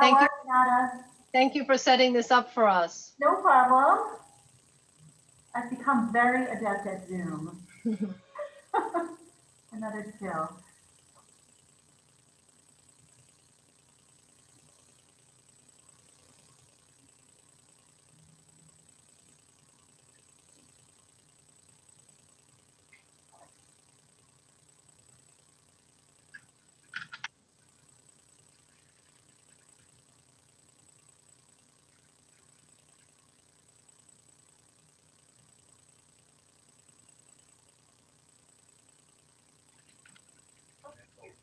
Thank you. Nada? Thank you for setting this up for us. No problem. I've become very adept at Zoom. Another skill.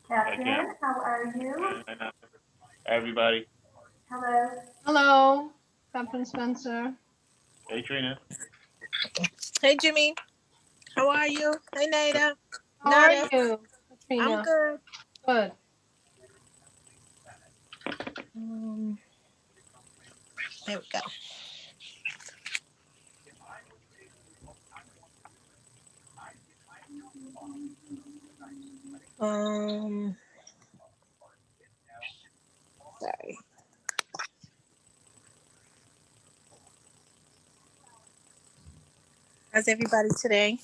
Captain, how are you? Everybody. Hello. Hello, Captain Spencer. Hey, Trina. Hey, Jimmy. How are you? Hey, Nada. How are Nada. you, Katrina? I'm good. Good. There we go. Sorry. How's everybody today?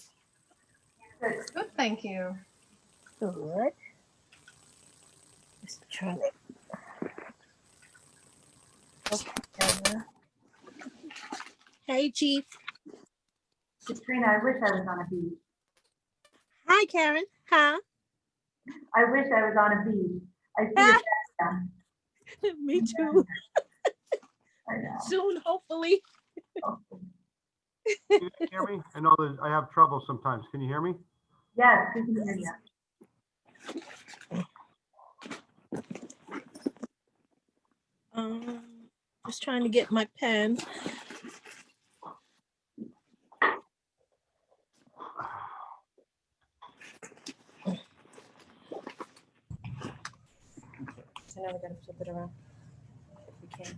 Good. Good, thank you. Good. Just trying to. Okay. Hey, Chief. Katrina, I wish I was on a beach. Hi, Karen. Huh? I wish I was on a beach. I see it. Me too. I know. Soon, hopefully. Can you hear me? I know that I have trouble sometimes. Can you hear me? Yes, we can hear you. Just trying to get my pen. So now we gotta flip it around if we can.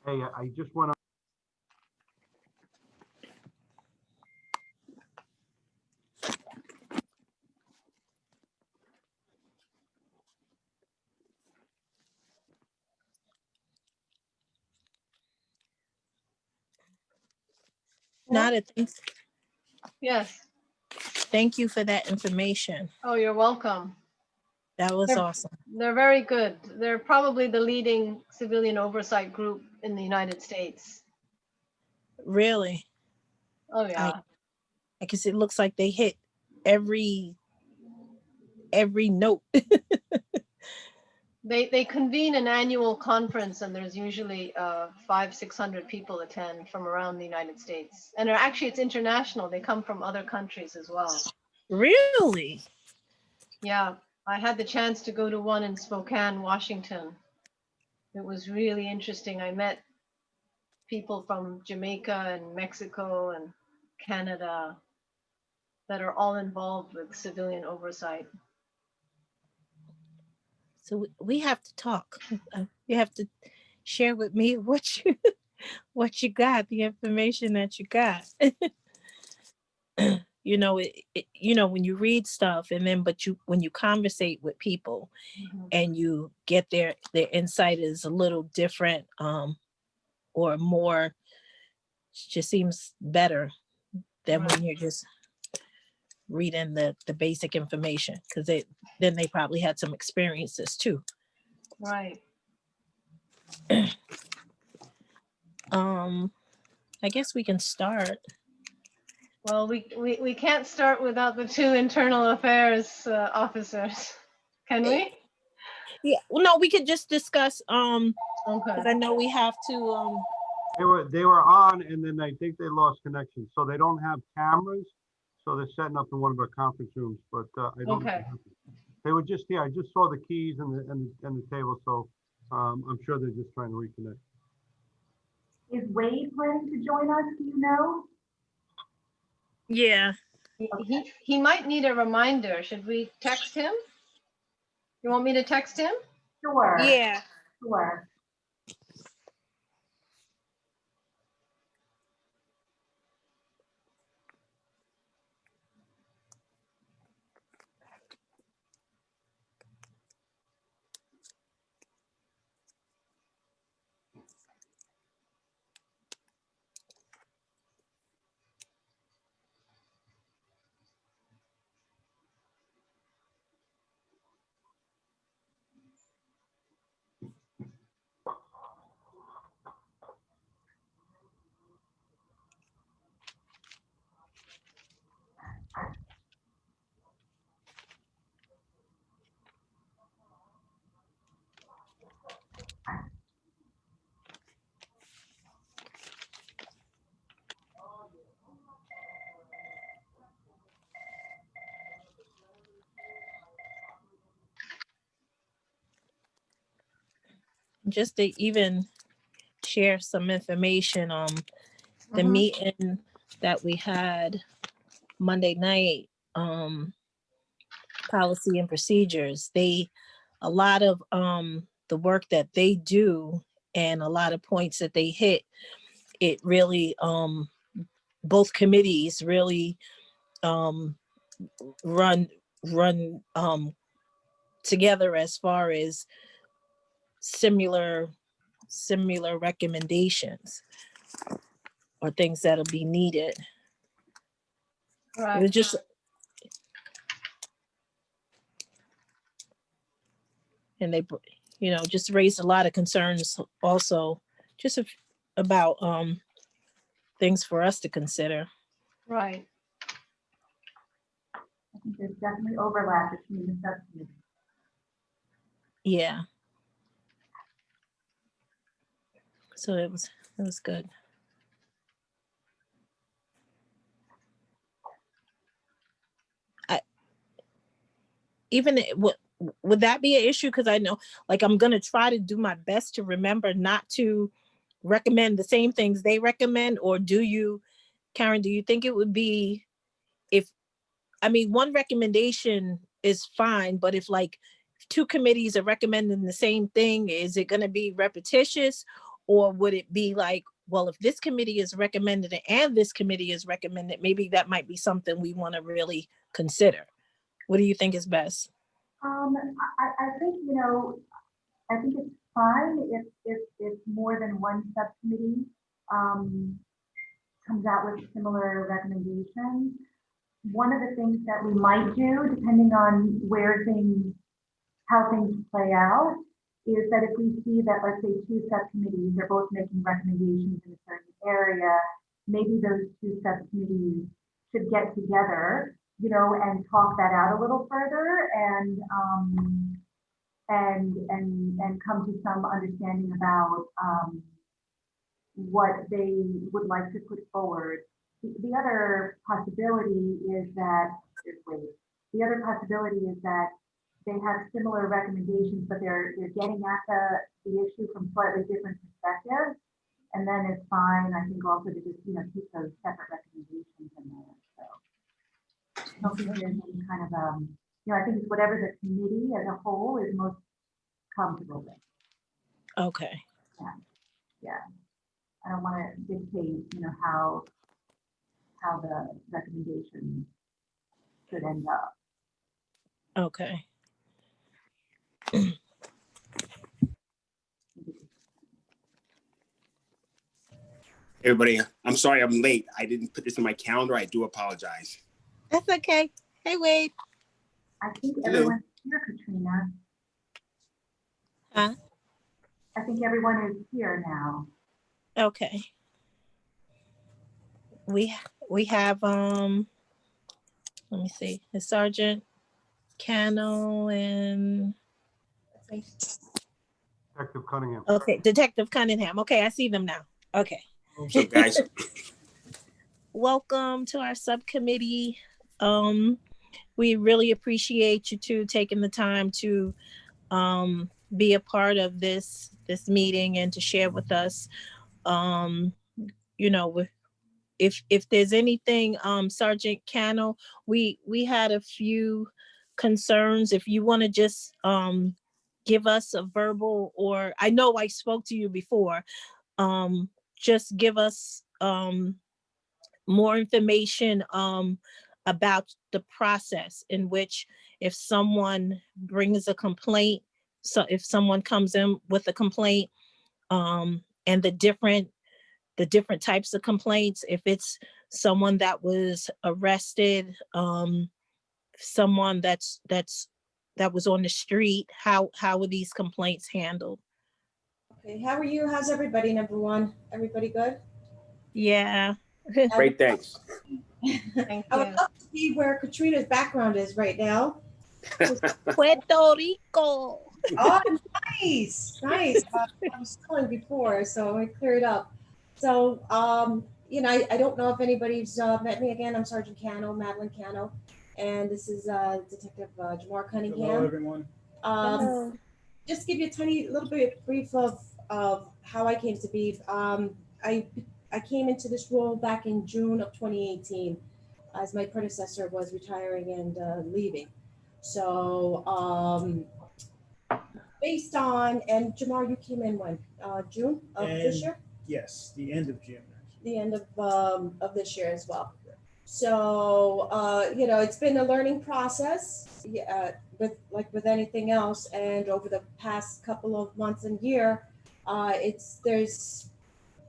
Hey, I just went on. Nada, thanks. Yes. Thank you for that information. Oh, you're welcome. That was awesome. They're very good. They're probably the leading civilian oversight group in the United States. Really? Oh, yeah. I guess it looks like they hit every note. They convene an annual conference, and there's usually 500-600 people attend from around the United States. And actually, it's international. They come from other countries as well. Really? Yeah, I had the chance to go to one in Spokane, Washington. It was really interesting. I met people from Jamaica and Mexico and Canada that are all involved with civilian oversight. So we have to talk. You have to share with me what you got, the information that you got. You know, when you read stuff and then, when you conversate with people and you get their insight is a little different, or more, just seems better than when you're just reading the basic information, because they probably had some experiences too. Right. I guess we can start. Well, we can't start without the two internal affairs officers, can we? Yeah, well, no, we could just discuss. Okay. Because I know we have to. They were on, and then I think they lost connection, so they don't have cameras. So they're setting up in one of our conference rooms, but I don't. Okay. They were just here. I just saw the keys and the table, so I'm sure they're just trying to reconnect. Is Wade planning to join us? Do you know? Yeah. He might need a reminder. Should we text him? You want me to text him? Sure. Yeah. Sure. just to even share some information, the Mhm. meeting that we had Monday night, policy and procedures, a lot of the work that they do and a lot of points that they hit, it really both committees really um run together as far as similar recommendations or things that'll be needed. It Right. was just, and they, just raised a lot of concerns also, just about things for us to consider. Right. I think there's definitely overlap between the subcommittees. Yeah. So it was good. Would that be an issue? Because I know, like, I'm gonna try to do my best to remember not to recommend the same things they recommend. Or do you, Karen, do you think it would be, one recommendation is fine, but if like two committees are recommending the same thing, is it gonna be repetitious? Or would it be like, well, if this committee is recommended it and this committee is recommended, maybe that might be something we want to really consider. What do you think is best? I think, I think it's fine if more than one subcommittee comes out with similar recommendations. One of the things that we might do, depending on how things play out, is that if we see that, let's say, two subcommittees are both making recommendations in a certain area, maybe those two subcommittees should get together, and talk that out a little further and come to some understanding about what they would like to put forward. The other possibility is that they have similar recommendations, but they're getting at the issue from slightly different perspectives. And then it's fine, I think, also to just, keep those separate recommendations in there. So I don't think there's any kind of, I think it's whatever the committee as a whole is most comfortable with. Okay. Yeah. I don't want to dictate, how the recommendation should end up. Okay. Everybody, I'm sorry I'm late. I didn't put this in my calendar. I do apologize. That's okay. Hey, Wade. I think Hello. everyone's here, Katrina. Huh? I think everyone is here now. Okay. We have let me see, the Sergeant Cano and Detective Cunningham. okay, Detective Cunningham. Okay, I see them now. Okay. What's up, guys? Welcome to our subcommittee. We really appreciate you two taking the time to be a part of this meeting and to share with us. If there's anything, Sergeant Cano, we had a few concerns. If you want to just give us a verbal, or I know I spoke to you before, just give us more information about the process in which, if someone brings a complaint, so if someone comes in with a complaint, and the different types of complaints, if it's someone that was arrested, someone that was on the street, how are these complaints handled? Okay, how are you? How's everybody, number one? Everybody good? Yeah. Great, thanks. Thank I would you. love to see where Katrina's background is right now. Puerto Rico. Oh, nice, nice. I was calling before, so I cleared up. So, I don't know if anybody's met me again. I'm Sergeant Cano, Madeline Cano, and this is Detective Jamar Cunningham. Hello, everyone. Hello. Just give you a tiny little bit brief of of how I came to be, I came into this role back in June of 2018, as my predecessor was retiring and leaving. So based on, and Jamar, you came in when? June of this And- year? Yes, the end of June. The end of this year as well. So you know, it's been a learning process, with anything else. And over the past couple of months and year, there's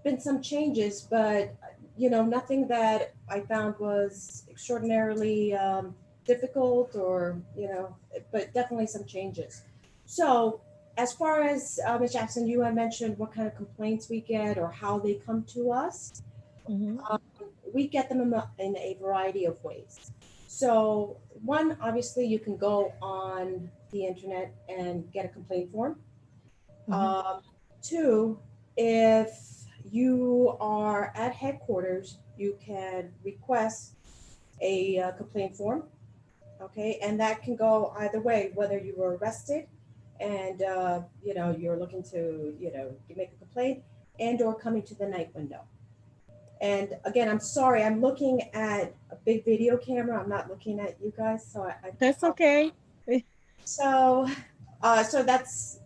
been some changes, but you know, nothing that I found was extraordinarily difficult, or you know, but definitely some changes. So as far as Ms. Jackson, you had mentioned what kind of complaints we get or how they come to us. Mhm. We get them in a variety of ways. So one, obviously, you can go on the internet and get a complaint form. Two, if you are at headquarters, you can request a complaint form. Okay, and that can go either way, whether you were arrested and you know, you're looking to, you know, make a complaint, and or coming to the night window. And again, I'm sorry, I'm looking at a big video camera. I'm not looking at you guys, so I That's okay. so, so that's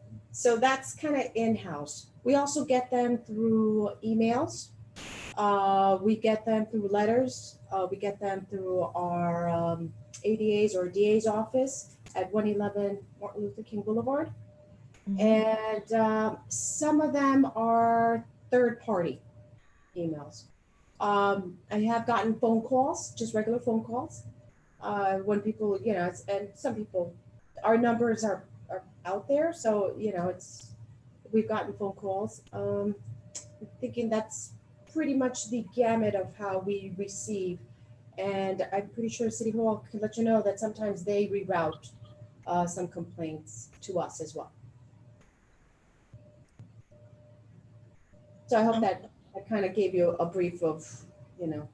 kind of in-house. We also get them through emails. We get them through letters. We get them through our ADA's or DA's office at 111 Martin Luther King Boulevard. Mhm. And some of them are third-party emails. I have gotten phone calls, just regular phone calls. When people, you know, and some people, our numbers are out there, so you know, we've gotten phone calls. Thinking that's pretty much the gamut of how we receive, and I'm pretty sure City Hall can let you know that sometimes they reroute some complaints to us as well. So I hope that I kind of gave you a brief of, you know,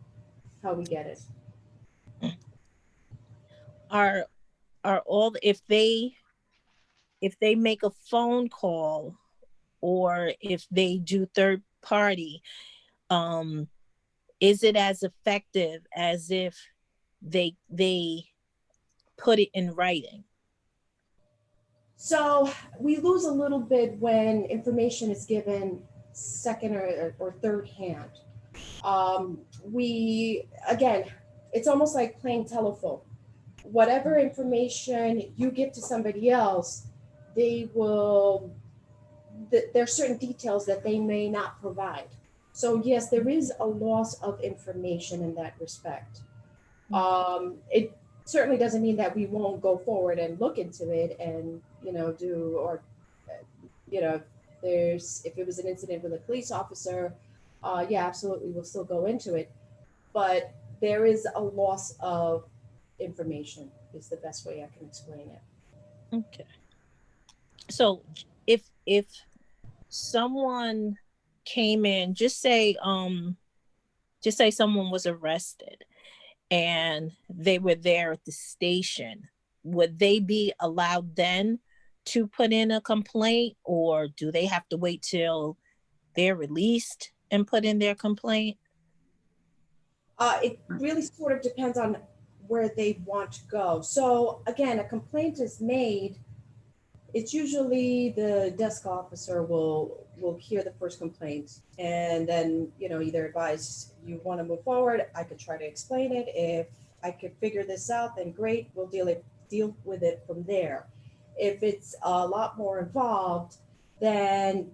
how we get it. Are all, if they make a phone call, or if they do third party, is it as effective as if they put it in writing? So we lose a little bit when information is given second or third hand. Again, it's almost like playing telephone. Whatever information you give to somebody else, they will, there are certain details that they may not provide. So yes, there is a loss of information in that respect. It certainly doesn't mean that we won't go forward and look into it and, you know, you know, if it was an incident with a police officer, yeah, absolutely, we'll still go into it. But there is a loss of information, is the best way I can explain it. Okay. So if someone came in, just say someone was arrested and they were there at the station, would they be allowed then to put in a complaint, or do they have to wait till they're released and put in their complaint? It really sort of depends on where they want to go. So again, a complaint is made. It's usually the desk officer will hear the first complaint, and then, you know, either advise you want to move forward. I could try to explain it. If I could figure this out, then great, we'll deal with it from there. If it's a lot more involved, then,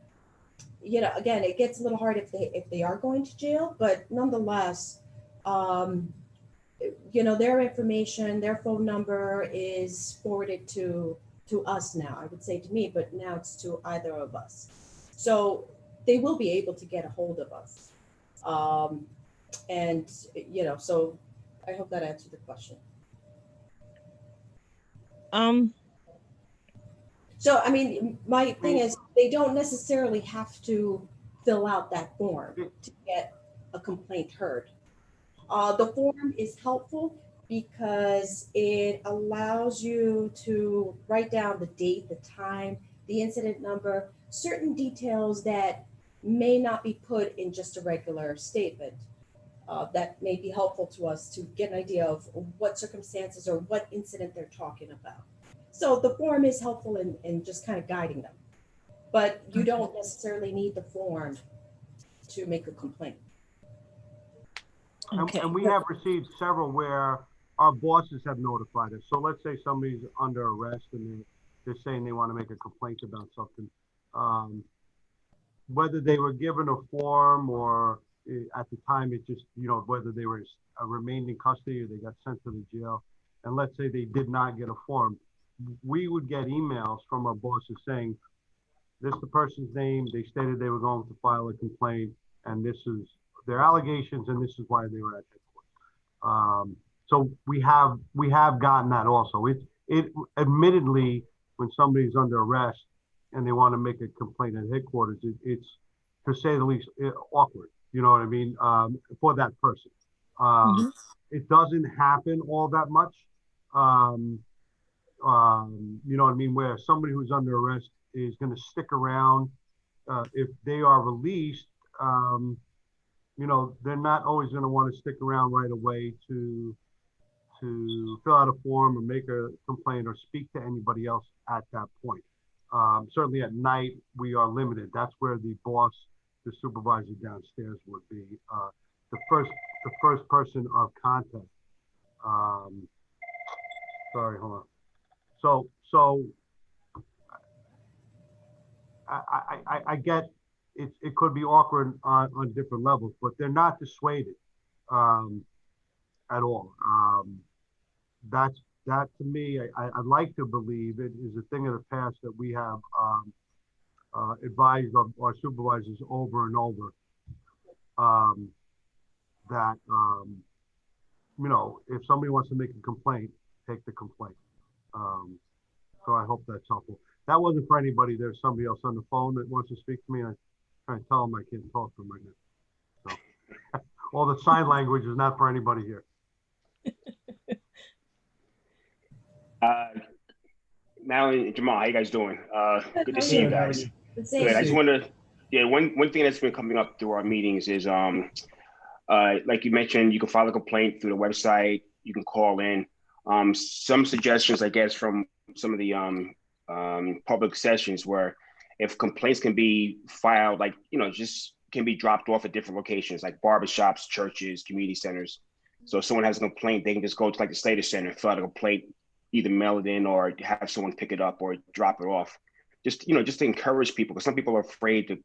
you know, again, it gets a little hard if they are going to jail, but nonetheless, you know, their information, their phone number is forwarded to us now. I would say to me, but now it's to either of us. So they will be able to get a hold of us. And, you know, so I hope that answered the question. So, I mean, my thing is, they don't necessarily have to fill out that form to get a complaint heard. The form is helpful because it allows you to write down the date, the time, the incident number, certain details that may not be put in just a regular statement. That may be helpful to us to get an idea of what circumstances or what incident they're talking about. So the form is helpful in just kind of guiding them, but you don't necessarily need the form to make a complaint. Okay. And we have received several where our bosses have notified us. So let's say somebody's under arrest and they're saying they want to make a complaint about something. Whether they were given a form or at the time it just, whether they were remained in custody or they got sent to the jail. And let's say they did not get a form. We would get emails from our bosses saying, this is the person's name, they stated they were going to file a complaint, and this is their allegations, and this is why they were at headquarters. So we have gotten that also. It admittedly, when somebody's under arrest and they want to make a complaint at headquarters, it's to say the least awkward. You know what I mean? For that person. It doesn't happen all that much. You know what I mean? Where somebody who's under arrest is going to stick around. If they are released, they're not always going to want to stick around right away to fill out a form or make a complaint or speak to anybody else at that point. Certainly at night, we are limited. That's where the boss, the supervisor downstairs would be the first person of contact. Sorry, hold on. So I get it could be awkward on different levels, but they're not dissuaded at all. That to me, I'd like to believe it is a thing of the past that we have advised our supervisors over and over that if somebody wants to make a complaint, take the complaint. So I hope that's helpful. That wasn't for anybody. There's somebody else on the phone that wants to speak to me. I'm trying to tell them I can't talk to them right now. So all the sign language is not for anybody here. Madeline and Jamal, how you guys doing? Good to see you guys. Good. I just want to, one thing that's been coming up through our meetings is, like you mentioned, you can file a complaint through the website. You can call in. Some suggestions, I guess, from some of the public sessions where if complaints can be filed, like, just can be dropped off at different locations, like barbershops, churches, community centers. So if someone has a complaint, they can just go to like the Slater Center, fill out a complaint, either mail it in or have someone pick it up or drop it off. Just to encourage people, because some people are afraid to,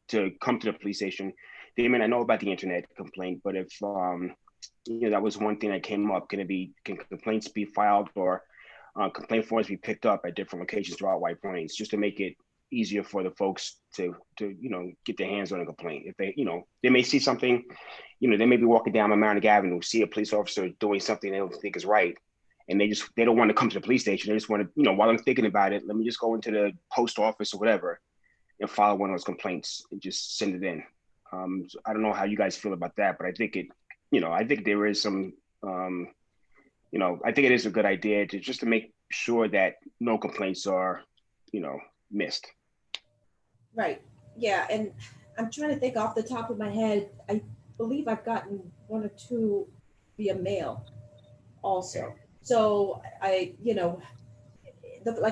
to come to the police station. They may not know about the internet complaint, but if, that was one thing that came up. Can complaints be filed or complaint forms be picked up at different locations throughout White Plains, just to make it easier for the folks to get their hands on a complaint. If they, they may see something, they may be walking down Mamaroneck Avenue, see a police officer doing something they don't think is right, and they don't want to come to the police station. They just want to, while I'm thinking about it, let me just go into the post office or whatever and file one of those complaints and just send it in. So I don't know how you guys feel about that, but I think I think there is some, I think it is a good idea to make sure that no complaints are, missed. Right. Yeah. And I'm trying to think off the top of my head. I believe I've gotten one or two via mail also. So like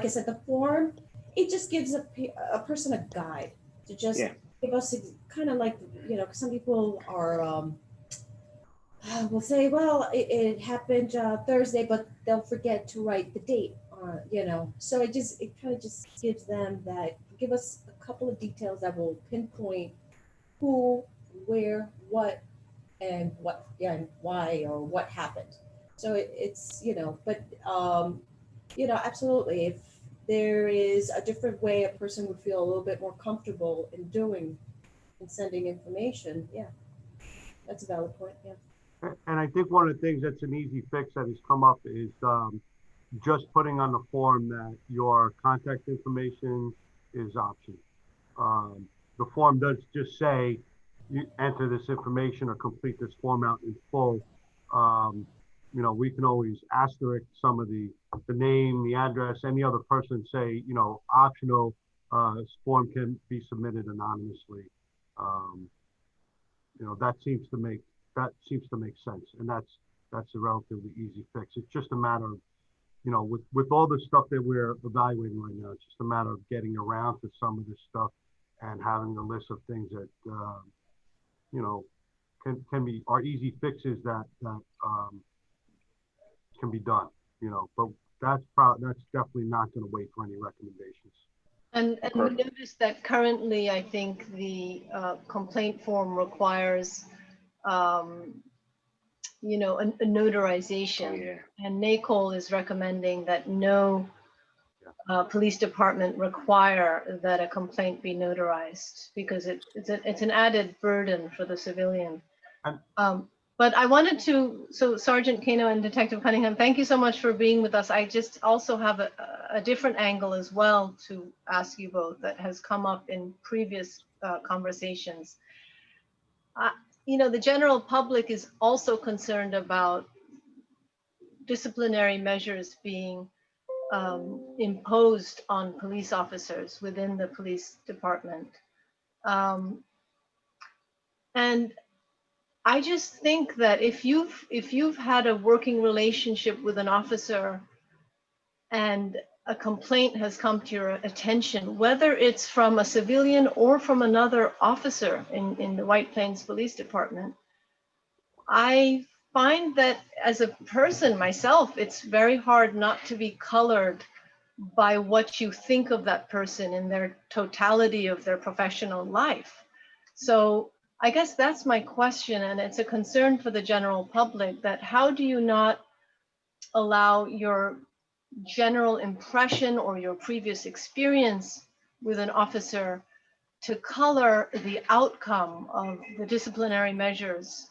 I said, the form, it just gives a person a guide to just give us kind of like, some people are, will say, well, it happened Thursday, but they'll forget to write the date, so it kind of just gives them give us a couple of details that will pinpoint who, where, what, and why or what happened. So it's, absolutely. If there is a different way a person would feel a little bit more comfortable in doing and sending information, that's a valid point. Yeah. And I think one of the things that's an easy fix that has come up is just putting on the form that your contact information is optional. The form does just say you enter this information or complete this form out in full. We can always asterisk some of the the name, the address, any other person, say, optional, form can be submitted anonymously. That seems to make sense, and that's a relatively easy fix. It's just a matter of, with all the stuff that we're evaluating right now, it's just a matter of getting around to some of this stuff and having a list of things that are easy fixes that can be done. But that's definitely not going to wait for any recommendations. And we noticed that currently, I think the complaint form requires, a notarization. Oh, yeah. And NACOL is recommending that no police department require that a complaint be notarized, because it's an added burden for the civilian. But I wanted to, so Sergeant Kano and Detective Cunningham, thank you so much for being with us. I just also have a different angle as well to ask you both that has come up in previous conversations. The general public is also concerned about disciplinary measures being imposed on police officers within the police department. And I just think that if you've had a working relationship with an officer and a complaint has come to your attention, whether it's from a civilian or from another officer in the White Plains Police Department, I find that as a person myself, it's very hard not to be colored by what you think of that person in their totality of their professional life. So I guess that's my question, and it's a concern for the general public, that how do you not allow your general impression or your previous experience with an officer to color the outcome of the disciplinary measures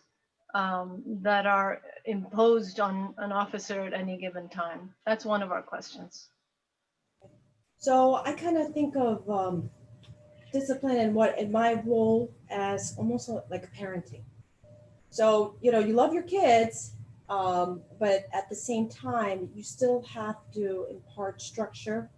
that are imposed on an officer at any given time? That's one of our questions. So I kind of think of discipline and my role as almost like parenting. So, you love your kids, but at the same time, you still have to impart structure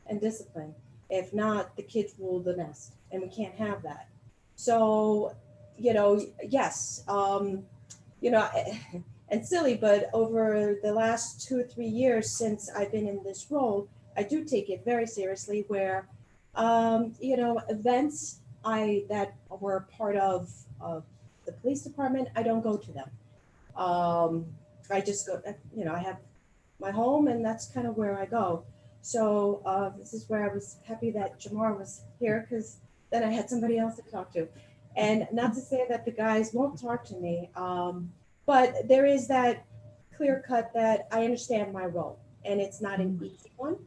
and discipline. If not, the kids rule the nest, and we can't have that. So, yes, and silly, but over the last 2 or 3 years since I've been in this role, I do take it very seriously where, events that were part of the police department, I don't go to them. I just go, I have my home and that's kind of where I go. So this is where I was happy that Jamar was here, because then I had somebody else to talk to. And not to say that the guys won't talk to me, but there is that clear cut that I understand my role, and it's not an easy one.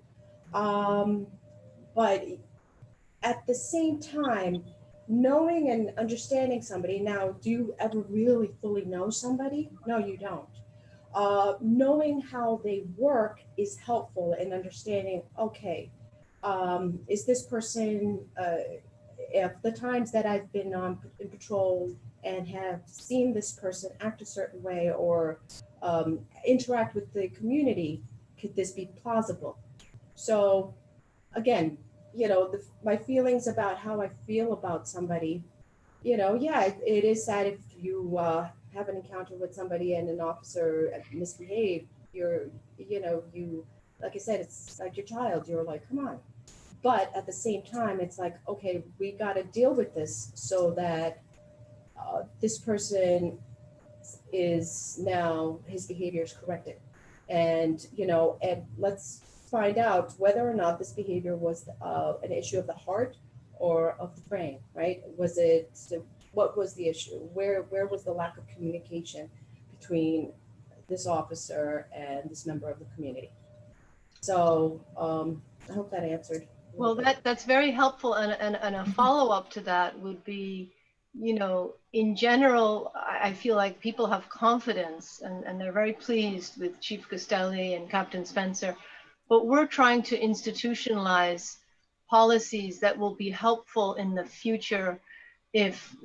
But at the same time, knowing and understanding somebody, now, do you ever really fully know somebody? No, you don't. Knowing how they work is helpful in understanding, okay, is this person, if the times that I've been in patrol and have seen this person act a certain way or interact with the community, could this be plausible? So again, my feelings about how I feel about somebody, it is sad if you have an encounter with somebody and an officer misbehaved. Like I said, it's like your child. You're like, come on. But at the same time, it's like, okay, we got to deal with this so that this person is now, his behavior is corrected. And, and let's find out whether or not this behavior was an issue of the heart or of the brain, right? What was the issue? Where was the lack of communication between this officer and this member of the community? So I hope that answered. Well, that's very helpful, and a follow-up to that would be, in general, I feel like people have confidence and they're very pleased with Chief Costelli and Captain Spencer, but we're trying to institutionalize policies that will be helpful in the future if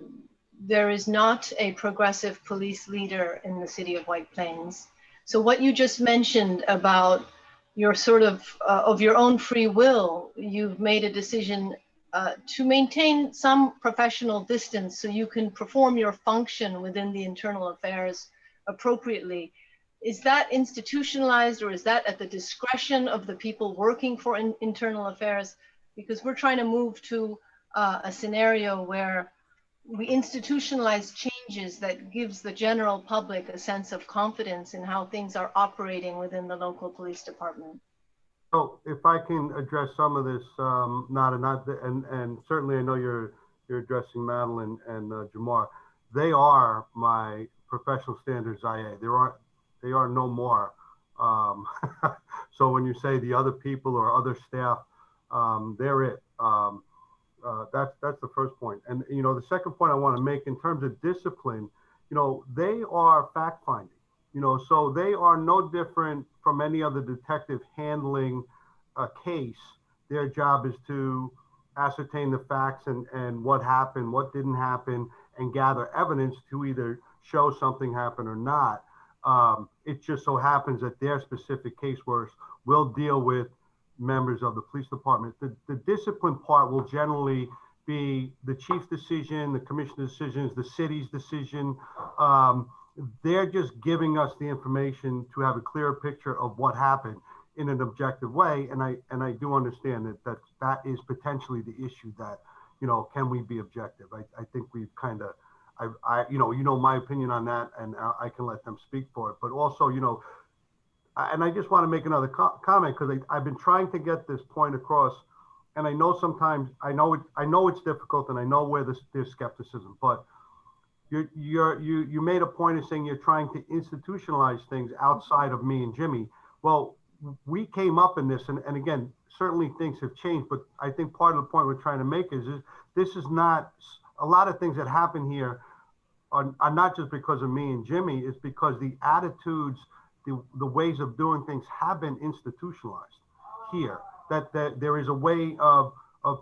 there is not a progressive police leader in the city of White Plains. So what you just mentioned about you're sort of your own free will, you've made a decision to maintain some professional distance so you can perform your function within the internal affairs appropriately. Is that institutionalized, or is that at the discretion of the people working for internal affairs? Because we're trying to move to a scenario where we institutionalize changes that gives the general public a sense of confidence in how things are operating within the local police department. So if I can address some of this, and certainly I know you're addressing Madeline and Jamar. They are my professional standards IA. They are no more. So when you say the other people or other staff, they're it. That's the first point. And the second point I want to make in terms of discipline, they are fact finding. So they are no different from any other detective handling a case. Their job is to ascertain the facts and what happened, what didn't happen, and gather evidence to either show something happened or not. It just so happens that their specific caseworks will deal with members of the police department. The discipline part will generally be the chief's decision, the commissioner's decisions, the city's decision. They're just giving us the information to have a clearer picture of what happened in an objective way. And I do understand that is potentially the issue that, can we be objective? I think we've kind of, my opinion on that, and I can let them speak for it. But also, and I just want to make another comment, because I've been trying to get this point across, and I know sometimes I know it's difficult, and I know where there's skepticism, but you made a point of saying you're trying to institutionalize things outside of me and Jimmy. Well, we came up in this, and again, certainly things have changed, but I think part of the point we're trying to make is this is not, a lot of things that happen here are not just because of me and Jimmy, it's because the attitudes, the ways of doing things have been institutionalized here, that there is a way of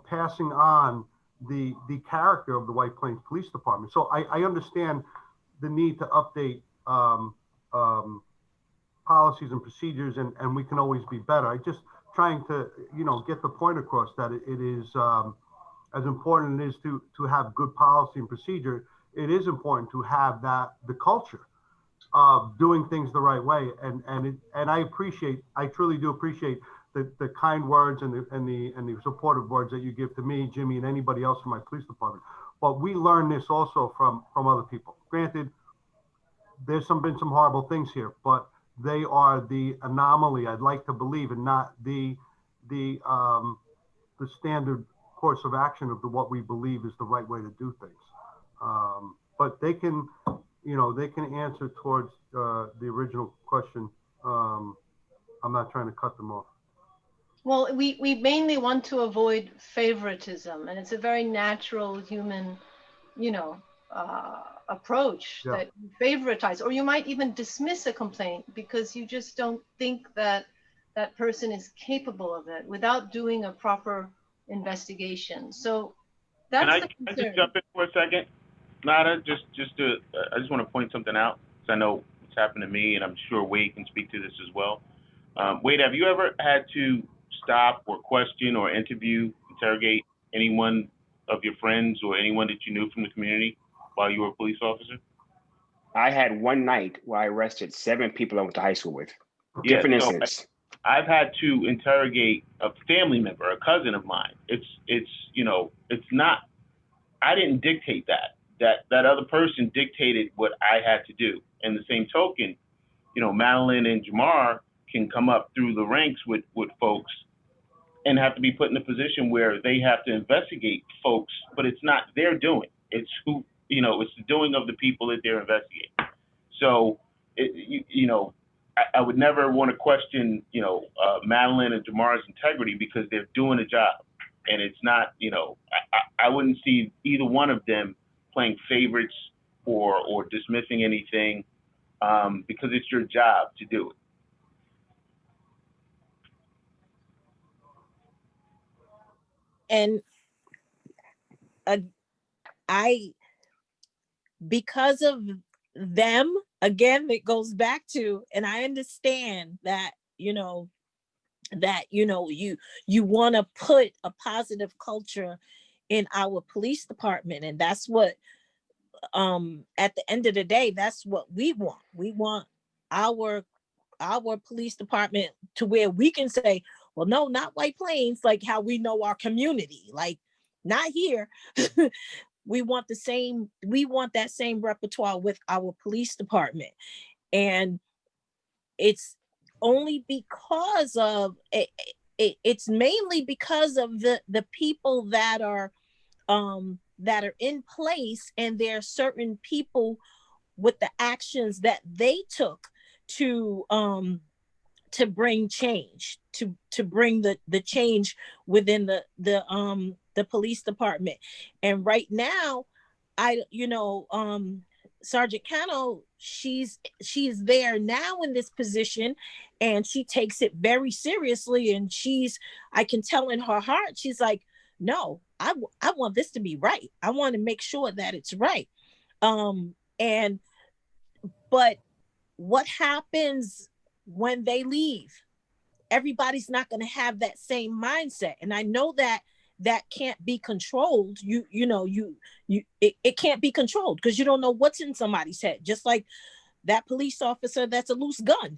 passing on the character of the White Plains Police Department. So I understand the need to update policies and procedures, and we can always be better. I just trying to get the point across that it is as important it is to have good policy and procedure. It is important to have the culture of doing things the right way, and I truly do appreciate the kind words and the supportive words that you give to me, Jimmy, and anybody else in my police department. But we learn this also from other people. Granted, there's been some horrible things here, but they are the anomaly, I'd like to believe, and not the standard course of action of what we believe is the right way to do things. But they can answer towards the original question. I'm not trying to cut them off. Well, we mainly want to avoid favoritism, and it's a very natural human, approach that you favoritize, or you might even dismiss a complaint because you just don't think that that person is capable of it without doing a proper investigation. So that's the concern. Can I just jump in for a second, Nada? I just want to point something out, because I know it's happened to me, and I'm sure Wade can speak to this as well. Wade, have you ever had to stop or question or interrogate anyone of your friends or anyone that you knew from the community while you were a police officer? I had one night where I arrested 7 people I went to high school with. Yeah, Different incidents. I've had to interrogate a family member, a cousin of mine. It's not, I didn't dictate that other person dictated what I had to do. And the same token, Madeline and Jamar can come up through the ranks with folks and have to be put in a position where they have to investigate folks, but it's not their doing. It's it's the doing of the people that they're investigating. So, I would never want to question, Madeline and Jamar's integrity, because they're doing a job, and it's not, I wouldn't see either one of them playing favorites or dismissing anything, because it's your job to do it. And because of them, again, it goes back to, and I understand that, that, you know, you want to put a positive culture in our police department. And that's what, at the end of the day, that's what we want. We want our police department to where we can say, well, no, not White Plains, like how we know our community, like not here. We want that same repertoire with our police department. And it's only because of it's mainly because of the people that are in place, and there are certain people with the actions that they took to bring change, to bring the change within the police department. And right now, Sergeant Cano, she's there now in this position, and she takes it very seriously. And I can tell in her heart, she's like, no, I want this to be right. I want to make sure that it's right. But what happens when they leave? Everybody's not going to have that same mindset. And I know that can't be controlled. It can't be controlled, because you don't know what's in somebody's head. Just like that police officer that's a loose gun.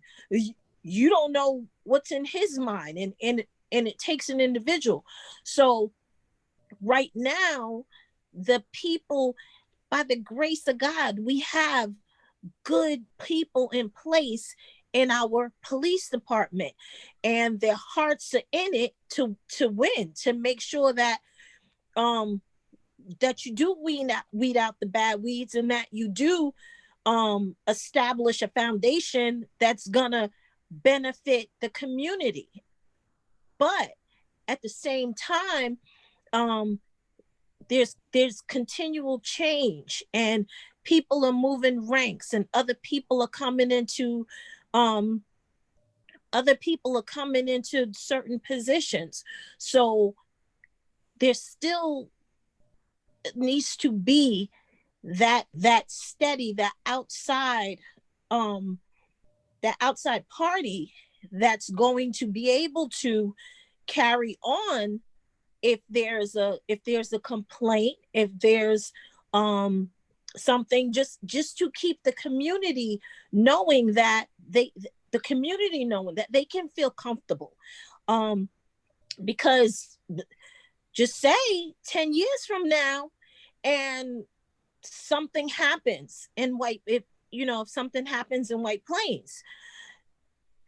You don't know what's in his mind, and it takes an individual. So right now, the people, by the grace of God, we have good people in place in our police department, and their hearts are in it to win, to make sure that that you do weed out the bad weeds, and that you do establish a foundation that's gonna benefit the community. But at the same time, there's continual change, and people are moving ranks, and other people are coming into certain positions. So there still needs to be that steady, that outside party that's going to be able to carry on if there's a complaint, if there's something, just to keep the community knowing that they can feel comfortable. Because just say 10 years from now, and something happens in if something happens in White Plains,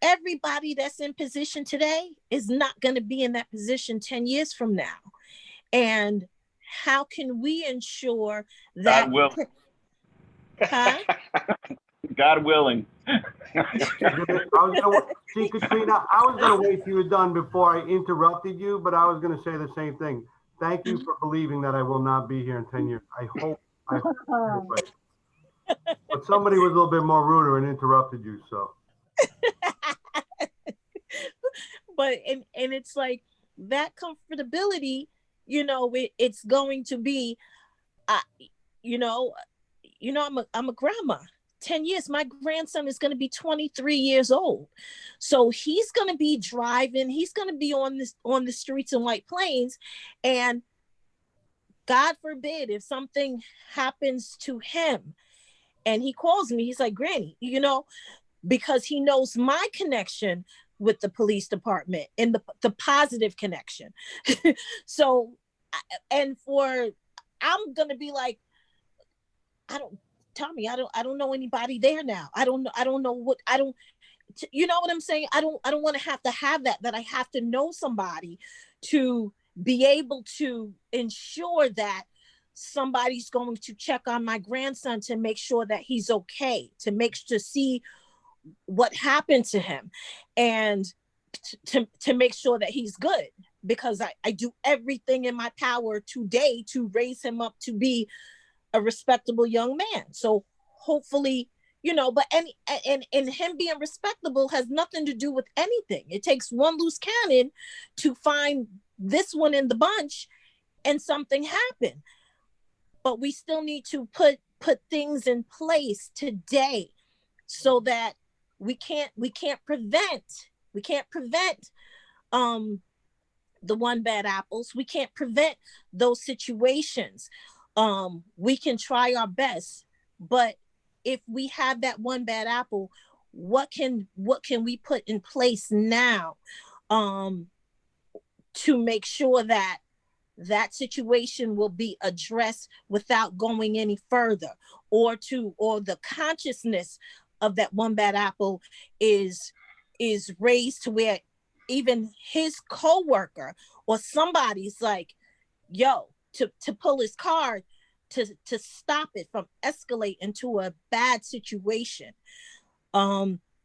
everybody that's in position today is not going to be in that position 10 years from now. And how can we ensure that? God willing. Huh? God willing. See, Katrina, I was going to wait till you were done before I interrupted you, but I was going to say the same thing. Thank you for believing that I will not be here in 10 years. I hope you're right. But somebody was a little bit more ruder and interrupted you, so. But and it's like that comfortability, it's going to be, I'm a grandma. 10 years, my grandson is going to be 23 years old. So he's going to be driving, he's going to be on the streets in White Plains. And God forbid, if something happens to him and he calls me, he's like, Granny, because he knows my connection with the police department and the positive connection. So, I'm going to be like, Tommy, I don't know anybody there now. I don't know what, you know what I'm saying? I don't want to have that I have to know somebody to be able to ensure that somebody's going to check on my grandson to make sure that he's okay, to see what happened to him, and to make sure that he's good, because I do everything in my power today to raise him up to be a respectable young man. So hopefully, but and him being respectable has nothing to do with anything. It takes one loose cannon to find this one in the bunch, and something happened. But we still need to put things in place today so that we can't prevent the one bad apples. We can't prevent those situations. We can try our best, but if we have that one bad apple, what can we put in place now to make sure that that situation will be addressed without going any further, or the consciousness of that one bad apple is raised to where even his coworker or somebody's like, yo, to pull his card to stop it from escalate into a bad situation.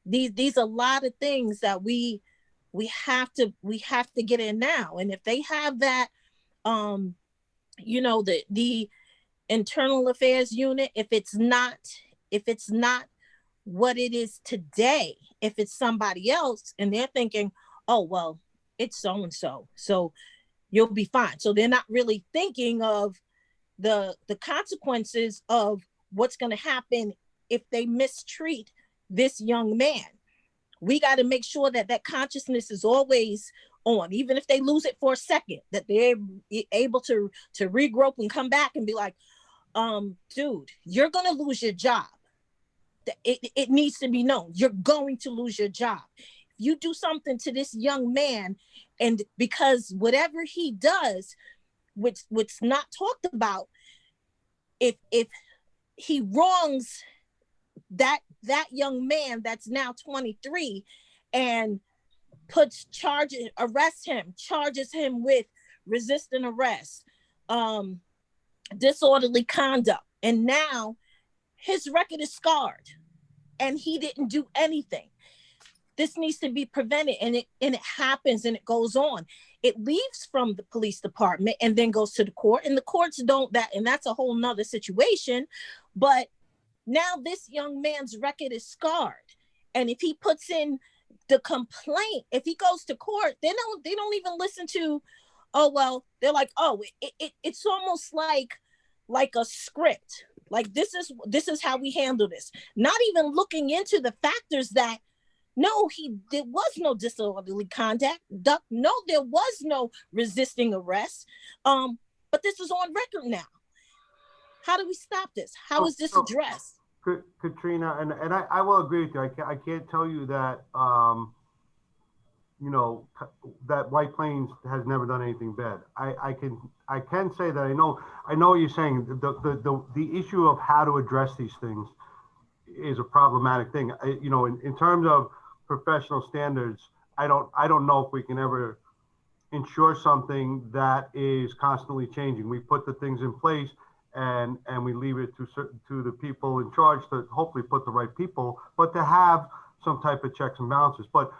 These are a lot of things that we have to get in now. And if they have that, the internal affairs unit, if it's not what it is today, if it's somebody else and they're thinking, oh, well, it's so and so, so you'll be fine. So they're not really thinking of the consequences of what's going to happen if they mistreat this young man. We got to make sure that that consciousness is always on, even if they lose it for a second, that they're able to regroup and come back and be like, dude, you're going to lose your job. It needs to be known. You're going to lose your job. If you do something to this young man, and because whatever he does, what's not talked about, if he wrongs that young man that's now 23 and charges him with resisting arrest, disorderly conduct, and now his record is scarred and he didn't do anything. This needs to be prevented, and it happens and it goes on. It leaves from the police department and then goes to the court, and the courts don't that, and that's a whole nother situation. But now this young man's record is scarred, and if he puts in the complaint, if he goes to court, they don't even listen to, oh, well, they're like, oh, it's almost like a script. Like, this is how we handle this. Not even looking into the factors that, no, there was no disorderly conduct. No, there was no resisting arrest. But this is on record now. How do we stop this? How is this addressed? Katrina, and I will agree with you. I can't tell you that, that White Plains has never done anything bad. I can say that I know what you're saying. The issue of how to address these things is a problematic thing. In terms of professional standards, I don't know if we can ever ensure something that is constantly changing. We put the things in place and we leave it to the people in charge to hopefully put the right people, but to have some type of checks and balances. But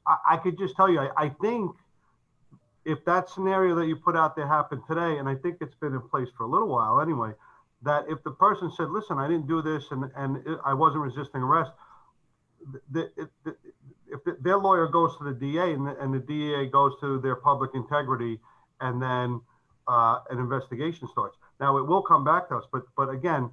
I could just tell you, I think if that scenario that you put out there happened today, and I think it's been in place for a little while anyway, that if the person said, listen, I didn't do this and I wasn't resisting arrest, if their lawyer goes to the DA and the DA goes to their public integrity, and then an investigation starts. Now it will come back to us, but again,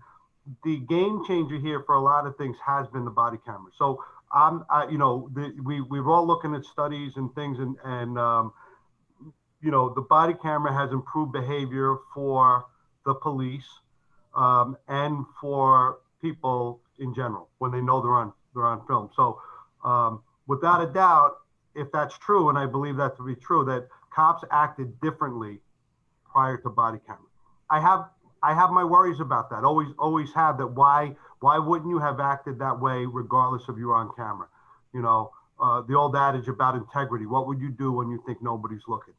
the game changer here for a lot of things has been the body camera. So we're all looking at studies and things, and the body camera has improved behavior for the police and for people in general when they know they're on film. So without a doubt, if that's true, and I believe that to be true, that cops acted differently prior to body camera. I have my worries about that. Always have that. Why wouldn't you have acted that way regardless of you're on camera? The old adage about integrity. What would you do when you think nobody's looking?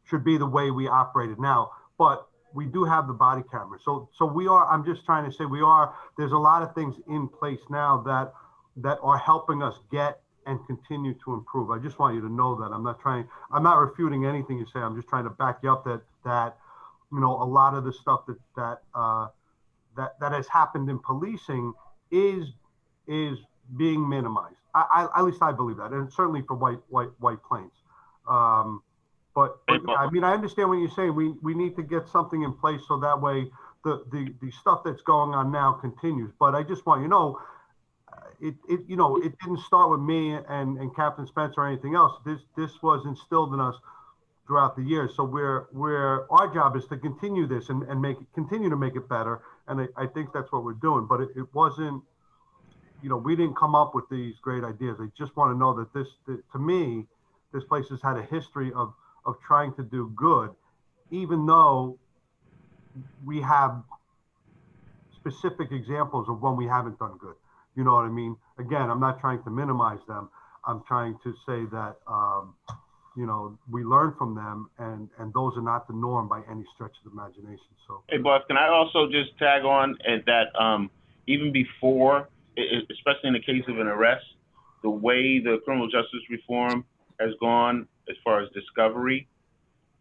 Should be the way we operated now. But we do have the body camera. So we are, I'm just trying to say there's a lot of things in place now that are helping us get and continue to improve. I just want you to know that. I'm not refuting anything you say. I'm just trying to back you up that a lot of the stuff that has happened in policing is being minimized. At least I believe that, and certainly for White Plains. But I mean, I understand what you're saying. We need to get something in place so that way the stuff that's going on now continues. But I just want you to know, it didn't start with me and Captain Spencer or anything else. This was instilled in us throughout the years. So our job is to continue this and continue to make it better. And I think that's what we're doing. But it wasn't, we didn't come up with these great ideas. I just want to know that to me, this place has had a history of trying to do good, even though we have specific examples of when we haven't done good. You know what I mean? Again, I'm not trying to minimize them. I'm trying to say that, we learn from them, and those are not the norm by any stretch of the imagination. So, Hey, boss, can I also just tag on at that even before, especially in the case of an arrest, the way the criminal justice reform has gone as far as discovery,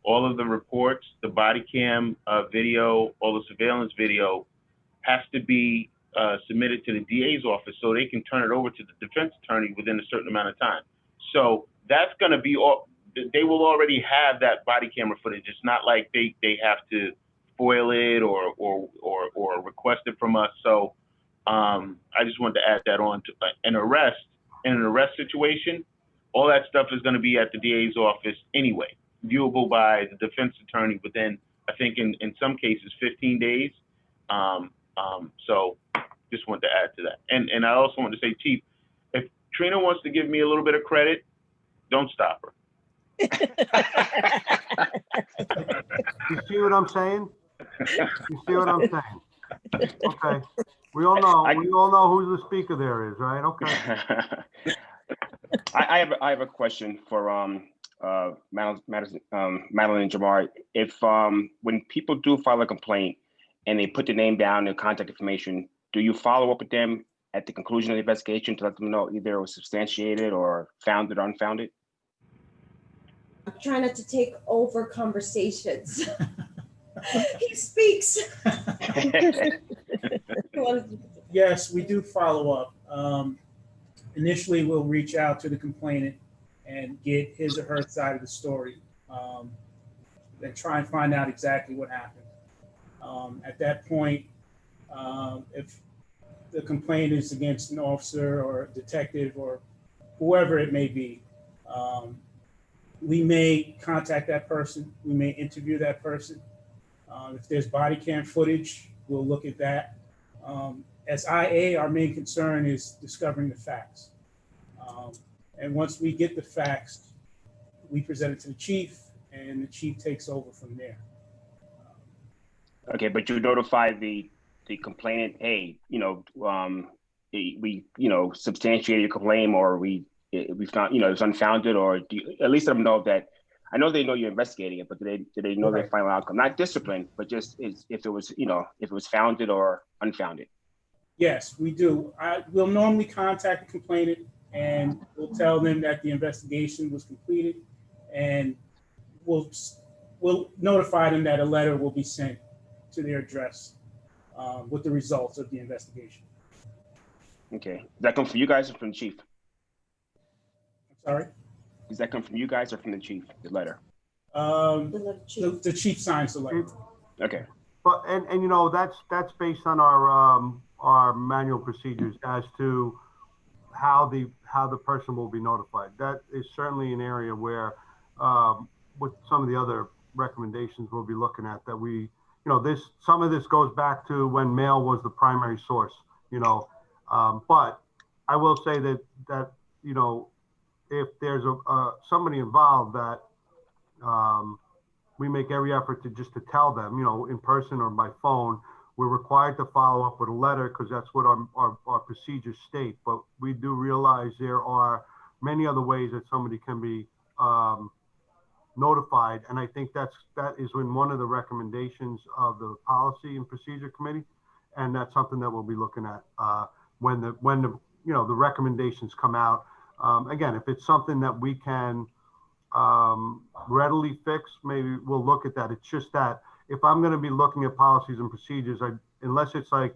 all of the reports, the body cam video, all the surveillance video has to be submitted to the DA's office so they can turn it over to the defense attorney within a certain amount of time. So that's going to be all. They will already have that body camera footage. It's not like they have to spoil it or request it from us. So I just wanted to add that on to an arrest. In an arrest situation, all that stuff is going to be at the DA's office anyway, viewable by the defense attorney within, I think in some cases, 15 days. So just wanted to add to that. And I also want to say, Chief, if Trina wants to give me a little bit of credit, don't stop her. You see what I'm saying? You see what I'm saying? Okay. We all know who the speaker there is, right? Okay. I have a question for Madeline and Jamar. If when people do file a complaint and they put the name down, their contact information, do you follow up with them at the conclusion of the investigation to let them know either it was substantiated or founded or unfounded? I'm trying not to take over conversations. He speaks. Yes, we do follow up. Initially, we'll reach out to the complainant and get his or her side of the story, and try and find out exactly what happened. At that point, if the complaint is against an officer or a detective or whoever it may be, we may contact that person. We may interview that person. If there's body cam footage, we'll look at that. As IA, our main concern is discovering the facts. And once we get the facts, we present it to the chief, and the chief takes over from there. Okay, but you notify the complainant, hey, we substantiated your claim, or we found it's unfounded, or do you, at least let them know that. I know they know you're investigating it, but do they know their final outcome? Not discipline, but just if it was founded or unfounded. Yes, we do. We'll normally contact the complainant, and we'll tell them that the investigation was completed, and we'll notify them that a letter will be sent to their address with the results of the investigation. Okay. Does that come from you guys or from the chief? I'm sorry? Does that come from you guys or from the chief, the letter? The chief signs the letter. Okay. But and that's based on our manual procedures as to how the person will be notified. That is certainly an area where with some of the other recommendations we'll be looking at, that some of this goes back to when mail was the primary source, but I will say that if there's somebody involved, that we make every effort to tell them, in person or by phone. We're required to follow up with a letter because that's what our procedures state. But we do realize there are many other ways that somebody can be notified, and I think that is in one of the recommendations of the Policy and Procedure Committee, and that's something that we'll be looking at when the recommendations come out. Again, if it's something that we can readily fix, maybe we'll look at that. It's just that if I'm going to be looking at policies and procedures, unless it's like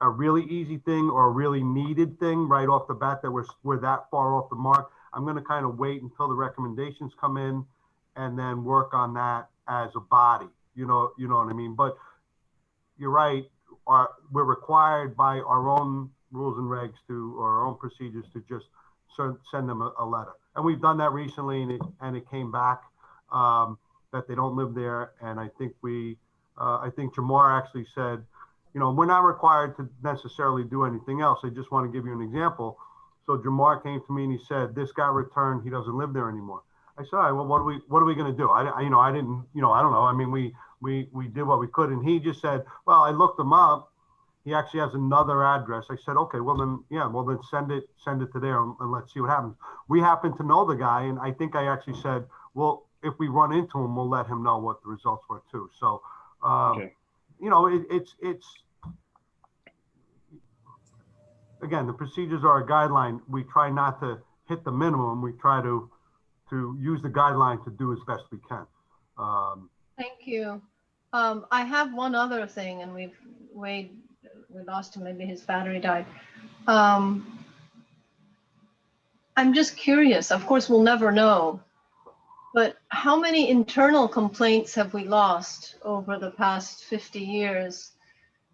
a really easy thing or a really needed thing right off the bat that we're that far off the mark, I'm going to kind of wait until the recommendations come in and then work on that as a body. You know what I mean? But you're right. We're required by our own rules and regs to, or our own procedures to just send them a letter. And we've done that recently, and it came back that they don't live there. And I think I think Jamar actually said, we're not required to necessarily do anything else. I just want to give you an example. So Jamar came to me and he said, this got returned. He doesn't live there anymore. I said, all right, well, what are we going to do? I didn't, I don't know. I mean, we did what we could. And he just said, well, I looked him up. He actually has another address. I said, okay, well then, send it to there and let's see what happens. We happen to know the guy. And I think I actually said, well, if we run into him, we'll let him know what the results were too. So, Okay. it's again, the procedures are a guideline. We try not to hit the minimum. We try to use the guideline to do as best we can. Thank you. I have one other thing, and we lost him. Maybe his battery died. I'm just curious. Of course, we'll never know. But how many internal complaints have we lost over the past 50 years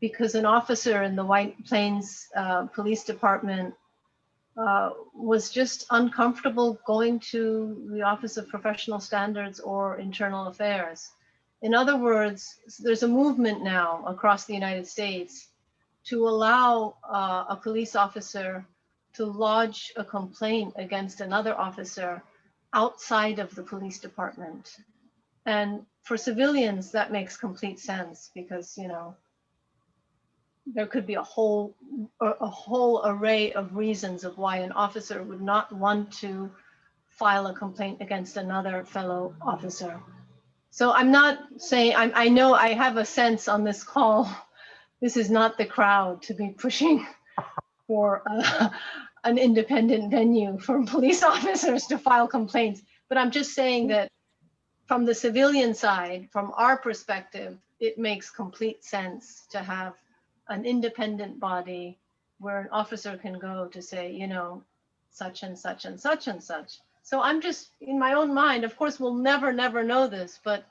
because an officer in the White Plains Police Department was just uncomfortable going to the Office of Professional Standards or Internal Affairs? In other words, there's a movement now across the United States to allow a police officer to lodge a complaint against another officer outside of the police department. And for civilians, that makes complete sense because, there could be a whole array of reasons of why an officer would not want to file a complaint against another fellow officer. So I'm not saying, I know I have a sense on this call, this is not the crowd to be pushing for an independent venue for police officers to file complaints. But I'm just saying that from the civilian side, from our perspective, it makes complete sense to have an independent body where an officer can go to say, such and such and such and such. So I'm just, in my own mind, of course, we'll never know this, but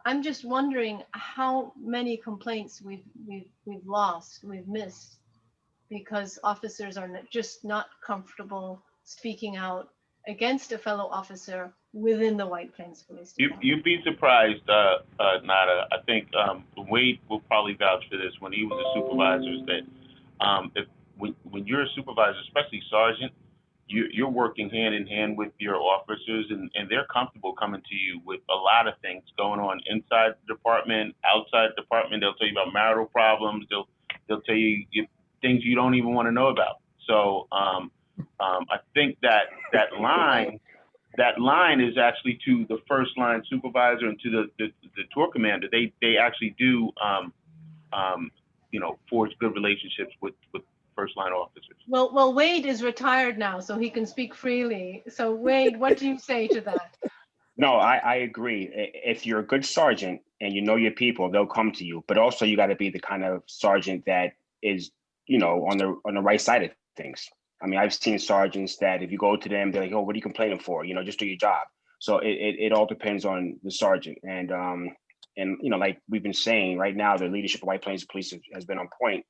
I'm just wondering how many complaints we've lost, we've missed, because officers are just not comfortable speaking out against a fellow officer within the White Plains Police Department. You'd be surprised, Nada. I think Wade will probably vouch for this when he was a supervisor, that when you're a supervisor, especially sergeant, you're working hand in hand with your officers, and they're comfortable coming to you with a lot of things going on inside the department, outside the department. They'll tell you about marital problems. They'll tell you things you don't even want to know about. So I think that line is actually to the first line supervisor and to the tour commander. They actually do forge good relationships with first line officers. Well, Wade is retired now, so he can speak freely. So Wade, what do you say to that? No, I agree. If you're a good sergeant and you know your people, they'll come to you. But also you got to be the kind of sergeant that is, on the right side of things. I mean, I've seen sergeants that if you go to them, they're like, "Oh, what are you complaining for? Just do your job." So it all depends on the sergeant. And like we've been saying, right now, the leadership of White Plains Police has been on point.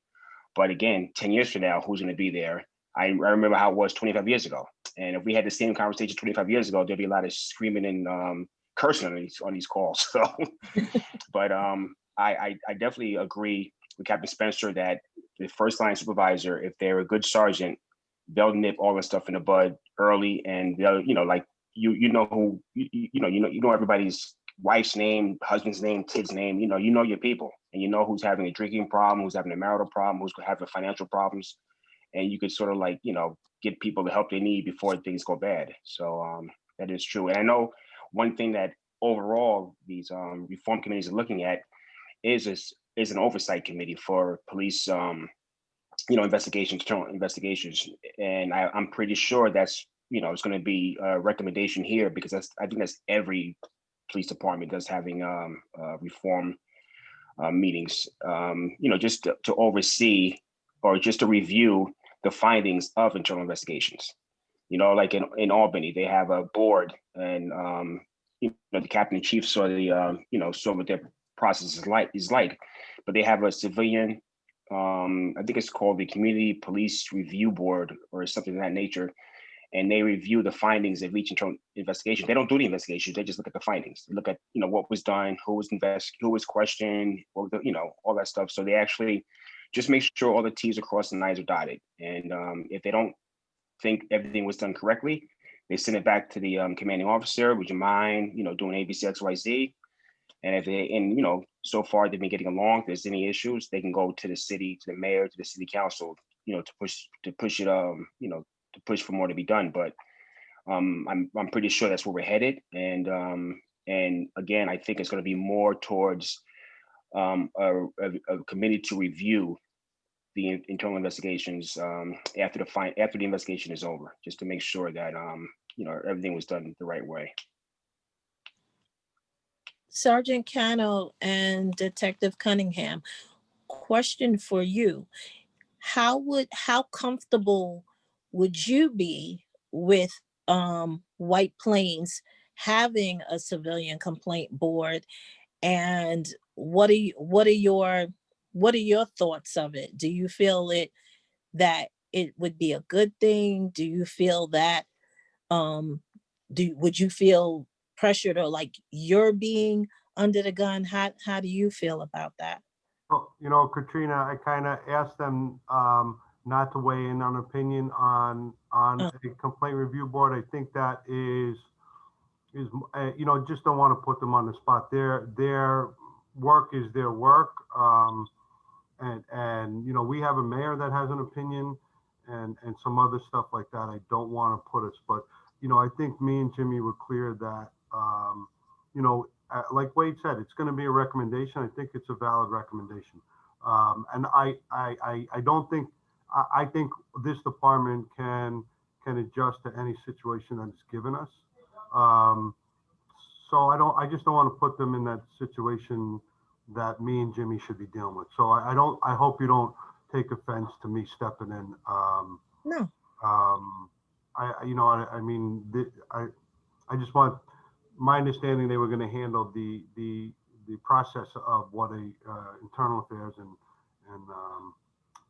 But again, 10 years from now, who's going to be there? I remember how it was 25 years ago. And if we had the same conversation 25 years ago, there'd be a lot of screaming and cursing on these calls. So, but I definitely agree with Captain Spencer that the first line supervisor, if they're a good sergeant, they'll nip all the stuff in the bud early, and they'll, like you know everybody's wife's name, husband's name, kid's name. You know your people, and you know who's having a drinking problem, who's having a marital problem, who's having financial problems, and you could sort of get people the help they need before things go bad. So that is true. And I know one thing that overall these reform committees are looking at is an oversight committee for police investigations, internal investigations. And I'm pretty sure that's, it's going to be a recommendation here, because I think that's every police department does having reform meetings, just to oversee or just to review the findings of internal investigations. Like in Albany, they have a board, and the captain and chief saw the saw what their process is like, but they have a civilian I think it's called the Community Police Review Board or something of that nature. And they review the findings of each internal investigation. They don't do the investigations; they just look at the findings. They look at what was done, who was questioned, what was the, all that stuff. So they actually just make sure all the T's are crossed and I's are dotted. And if they don't think everything was done correctly, they send it back to the commanding officer. Would you mind, doing A, B, C, X, Y, Z? And if they, so far they've been getting along. If there's any issues, they can go to the city, to the mayor, to the city council, to push it, to push for more to be done. But I'm pretty sure that's where we're headed. And again, I think it's going to be more towards a committee to review the internal investigations after the investigation is over, just to make sure that everything was done the right way. Sergeant Cano and Detective Cunningham, question for you. How comfortable would you be with White Plains having a civilian complaint board, and what are your thoughts of it? Do you feel that it would be a good thing? Do you feel that would you feel pressured, or like you're being under the gun? How do you feel about that? Well, Katrina, I kind of asked them not to weigh in on opinion on a complaint review board. I think that is just don't want to put them on the spot. Their work is their work, and we have a mayor that has an opinion, and some other stuff like that. I don't want to put us, but I think me and Jimmy were clear that like Wade said, it's going to be a recommendation. I think it's a valid recommendation, and I don't think I think this department can adjust to any situation that it's given us. So I just don't want to put them in that situation that me and Jimmy should be dealing with. So I hope you don't take offense to me stepping in. No. I just want, my understanding they were going to handle the process of what a internal affairs and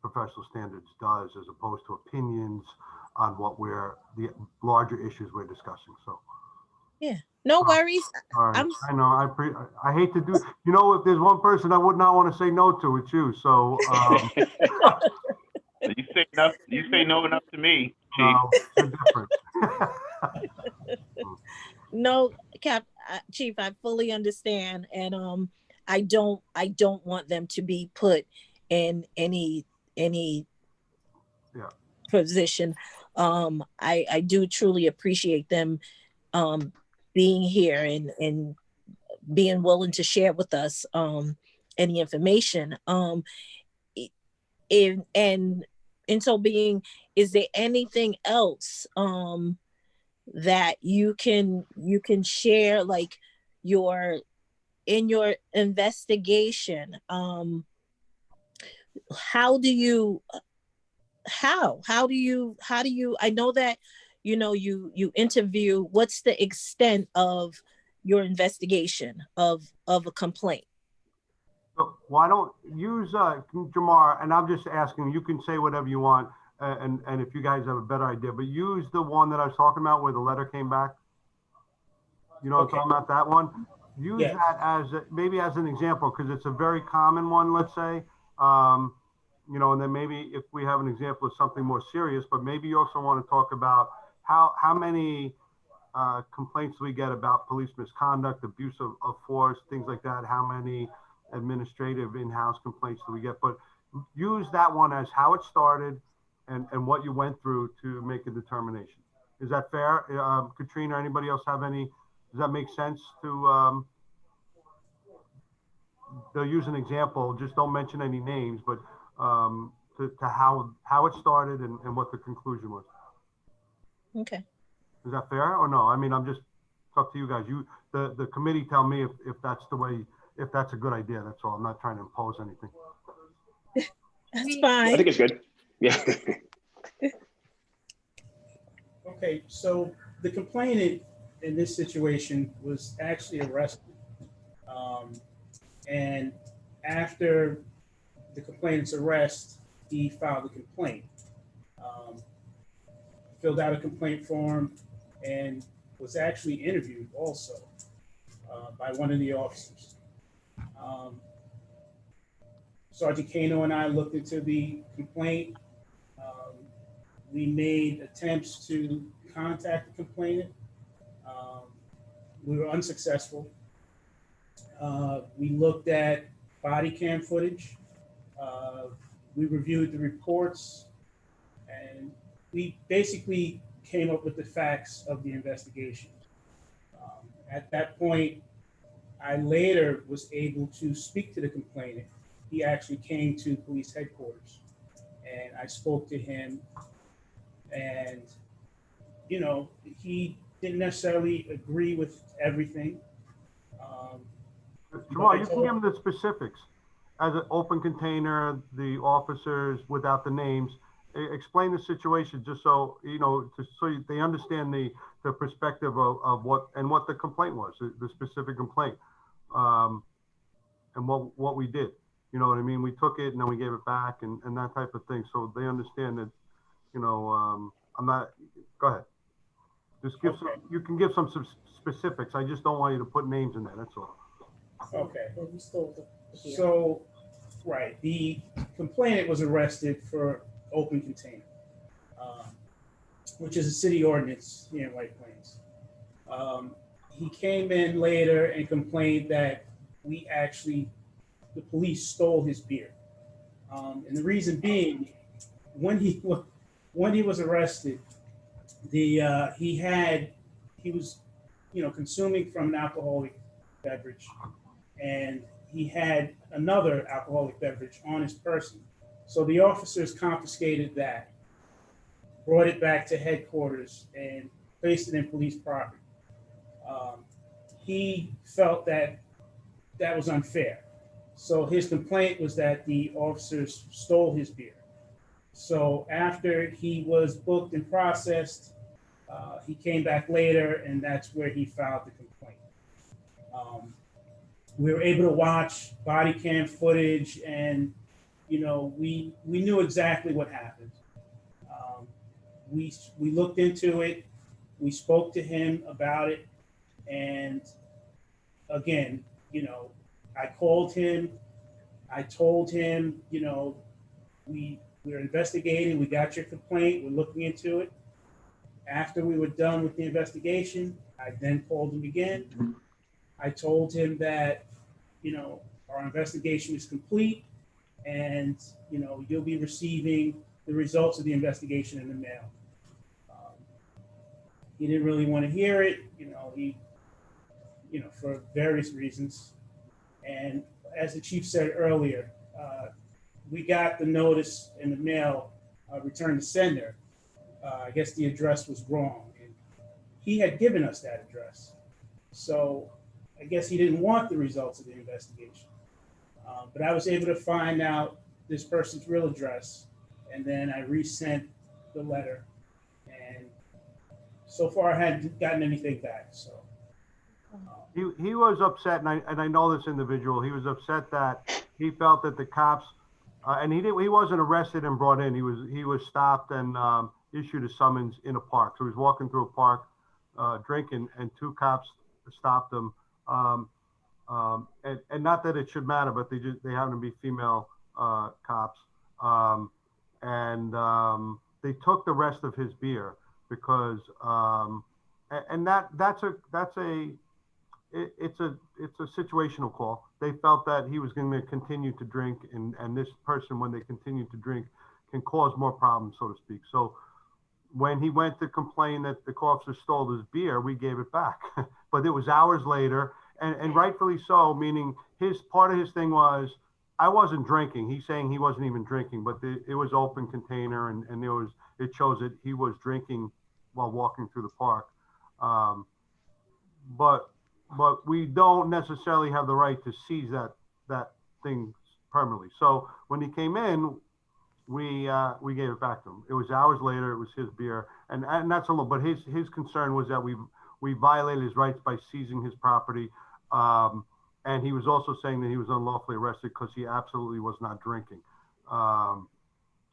professional standards does, as opposed to opinions on the larger issues we're discussing. So yeah, no worries. All right. I know. I hate to do. If there's one person I would not want to say no to, it's you. So you say enough. You say no enough to me, Chief. You're different. No, Chief, I fully understand, and I don't want them to be put in any position. I do truly appreciate them being here and being willing to share with us any information. And so being, is there anything else that you can share, like in your investigation? How do you I know that you interview. What's the extent of your investigation of a complaint? So why don't use Jamar, and I'm just asking, you can say whatever you want, and if you guys have a better idea, but use the one that I was talking about where the letter came back. I'm talking about that one. Use that as maybe as an example, because it's a very common one, let's say. And then maybe if we have an example of something more serious, but maybe you also want to talk about how many complaints we get about police misconduct, abuse of force, things like that. How many administrative in-house complaints do we get? But use that one as how it started and what you went through to make a determination. Is that fair? Katrina, or anybody else have any? Does that make sense to they'll use an example, just don't mention any names, but to how it started and what the conclusion was. Okay. Is that fair or no? I mean, I'm just, it's up to you guys. The committee tell me if that's the way, if that's a good idea. That's all. I'm not trying to impose anything. That's fine. I think it's good. Yeah. Okay, so the complainant in this situation was actually arrested. And after the complainant's arrest, he filed a complaint. Filled out a complaint form and was actually interviewed also by one of the officers. Sergeant Kano and I looked into the complaint. We made attempts to contact the complainant. We were unsuccessful. We looked at body cam footage. We reviewed the reports, and we basically came up with the facts of the investigation. At that point, I later was able to speak to the complainant. He actually came to police headquarters, and I spoke to him, and he didn't necessarily agree with everything. Jamal, you can give them the specifics. As an open container, the officers without the names, explain the situation just so, they understand the perspective of what the complaint was, the specific complaint, and what we did. You know what I mean? We took it and then we gave it back and that type of thing. So they understand that, I'm not, go ahead. Just give some, you can give some specifics. I just don't want you to put names in there, that's all. Okay. So, right, the complainant was arrested for open container, which is a city ordinance here in White Plains. He came in later and complained that the police stole his beer. And the reason being, when he was arrested, he was consuming from an alcoholic beverage, and he had another alcoholic beverage on his person. So the officers confiscated that, brought it back to headquarters, and placed it in police property. He felt that was unfair. So his complaint was that the officers stole his beer. So after he was booked and processed, he came back later, and that's where he filed the complaint. We were able to watch body cam footage, and we knew exactly what happened. We looked into it. We spoke to him about it, and again, I called him. I told him, we're investigating. We got your complaint. We're looking into it. After we were done with the investigation, I then called him again. I told him that, our investigation is complete, and, you'll be receiving the results of the investigation in the mail. He didn't really want to hear it, for various reasons. And as the chief said earlier, we got the notice in the mail, return to sender. I guess the address was wrong. And he had given us that address. So I guess he didn't want the results of the investigation. But I was able to find out this person's real address, and then I resent the letter. And so far I hadn't gotten anything back, so. He was upset, and I know this individual. He was upset that he felt that the cops, and he wasn't arrested and brought in. He was stopped and issued a summons in a park. So he was walking through a park, drinking, and two cops stopped him. And not that it should matter, but they happen to be female cops, and they took the rest of his beer because, and it's a situational call. They felt that he was going to continue to drink, and this person, when they continue to drink, can cause more problems, so to speak. So when he went to complain that the officer stole his beer, we gave it back. But it was hours later, and rightfully so, meaning part of his thing was, I wasn't drinking. He's saying he wasn't even drinking, but it was open container, and it shows that he was drinking while walking through the park. But we don't necessarily have the right to seize that thing permanently. So when he came in, we gave it back to him. It was hours later. It was his beer, and that's a little. But his concern was that we violated his rights by seizing his property, And he was also saying that he was unlawfully arrested because he absolutely was not drinking.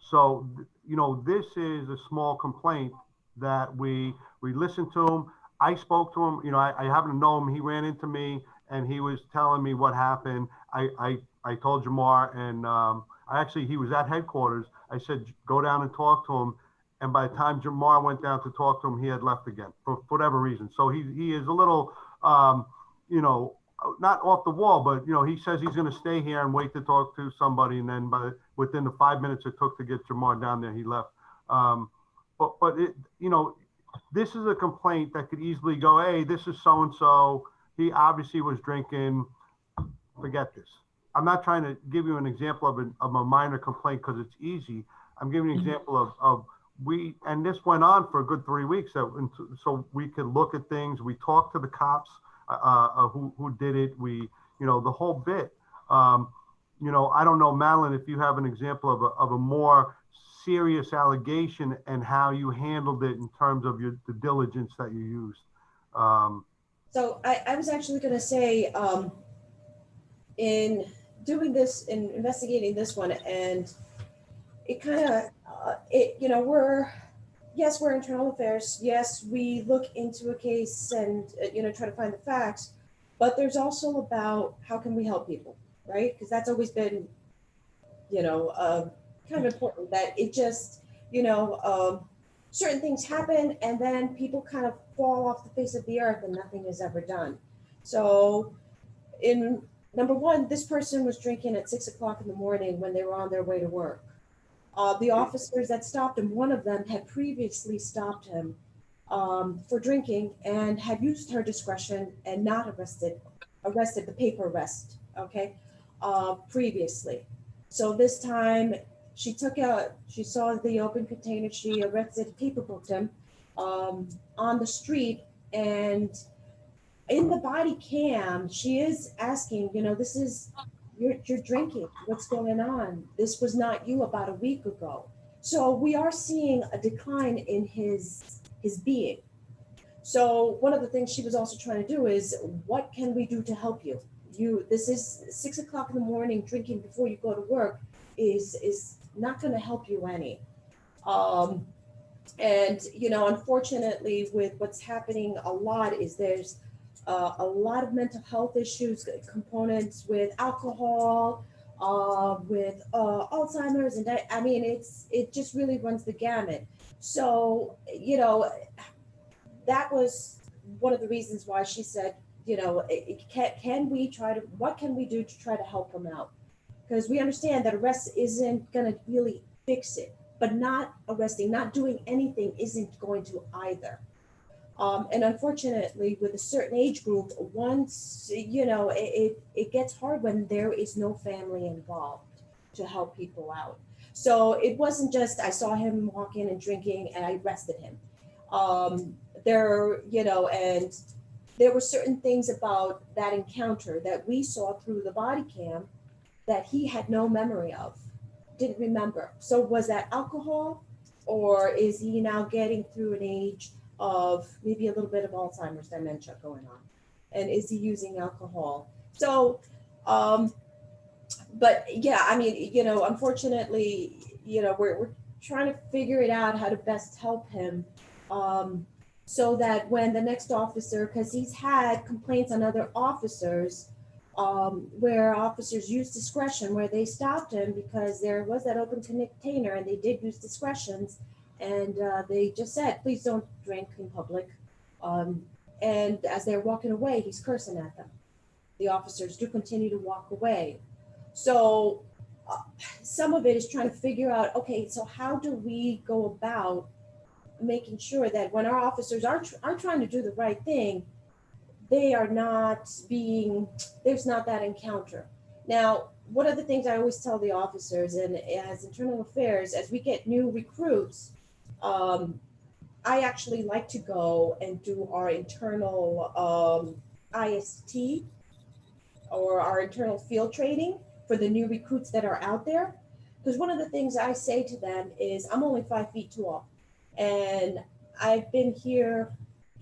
So, you know, this is a small complaint that we listened to him. I spoke to him, you know, I happen to know him. He ran into me and he was telling me what happened. I told Jamar, and he was at headquarters. I said, go down and talk to him. And by the time Jamar went down to talk to him, he had left again for whatever reason. So he is a little, you know, not off the wall, but, you know, he says he's going to stay here and wait to talk to somebody. And then within the 5 minutes it took to get Jamar down there, he left. But it, you know, this is a complaint that could easily go, hey, this is so-and-so. He obviously was drinking. Forget this. I'm not trying to give you an example of a minor complaint because it's easy. I'm giving you an example of and this went on for a good 3 weeks. So we could look at things. We talked to the cops who did it. We, you know, the whole bit. You know, I don't know, Madeline, if you have an example of a more serious allegation and how you handled it in terms of the diligence that you used. So I was actually going to say, in doing this, in investigating this one, and it kind of, you know, we're internal affairs. Yes, we look into a case and, you know, try to find the facts, but there's also about how can we help people, right? Because that's always been, you know, kind of important, that it just, you know, certain things happen and then people kind of fall off the face of the earth and nothing is ever done. So in number one, this person was drinking at 6 o'clock in the morning when they were on their way to work. The officers that stopped him, one of them had previously stopped him for drinking and had used her discretion and not arrested the paper arrest, okay, previously. So this time she saw the open container, she arrested, paper booked him on the street, and in the body cam, she is asking, you know, this is, you're drinking, what's going on? This was not you about a week ago. So we are seeing a decline in his being. So one of the things she was also trying to do is, what can we do to help you? This is 6 o'clock in the morning, drinking before you go to work is not going to help you any. And, you know, unfortunately with what's happening a lot is there's a lot of mental health issues, components with alcohol, with Alzheimer's, and I mean, it just really runs the gamut. So, you know, that was one of the reasons why she said, you know, what can we do to try to help him out? Because we understand that arrest isn't going to really fix it, but not arresting, not doing anything isn't going to either. And unfortunately, with a certain age group, once, you know, it gets hard when there is no family involved to help people out. So it wasn't just, I saw him walking and drinking and I arrested him. You know, and there were certain things about that encounter that we saw through the body cam that he had no memory of, didn't remember. So was that alcohol, or is he now getting through an age of maybe a little bit of Alzheimer's dementia going on? And is he using alcohol? So, but yeah, I mean, you know, unfortunately, you know, we're trying to figure it out how to best help him, so that when the next officer, because he's had complaints on other officers, where officers used discretion, where they stopped him because there was that open container and they did use discretions. And they just said, please don't drink in public. And as they're walking away, he's cursing at them. The officers do continue to walk away. So some of it is trying to figure out, okay, so how do we go about making sure that when our officers are trying to do the right thing, they are not there's not that encounter. Now, one of the things I always tell the officers, and as internal affairs, as we get new recruits, I actually like to go and do our internal IST, or our internal field training for the new recruits that are out there. Because one of the things I say to them is, I'm only 5 feet tall, and I've been here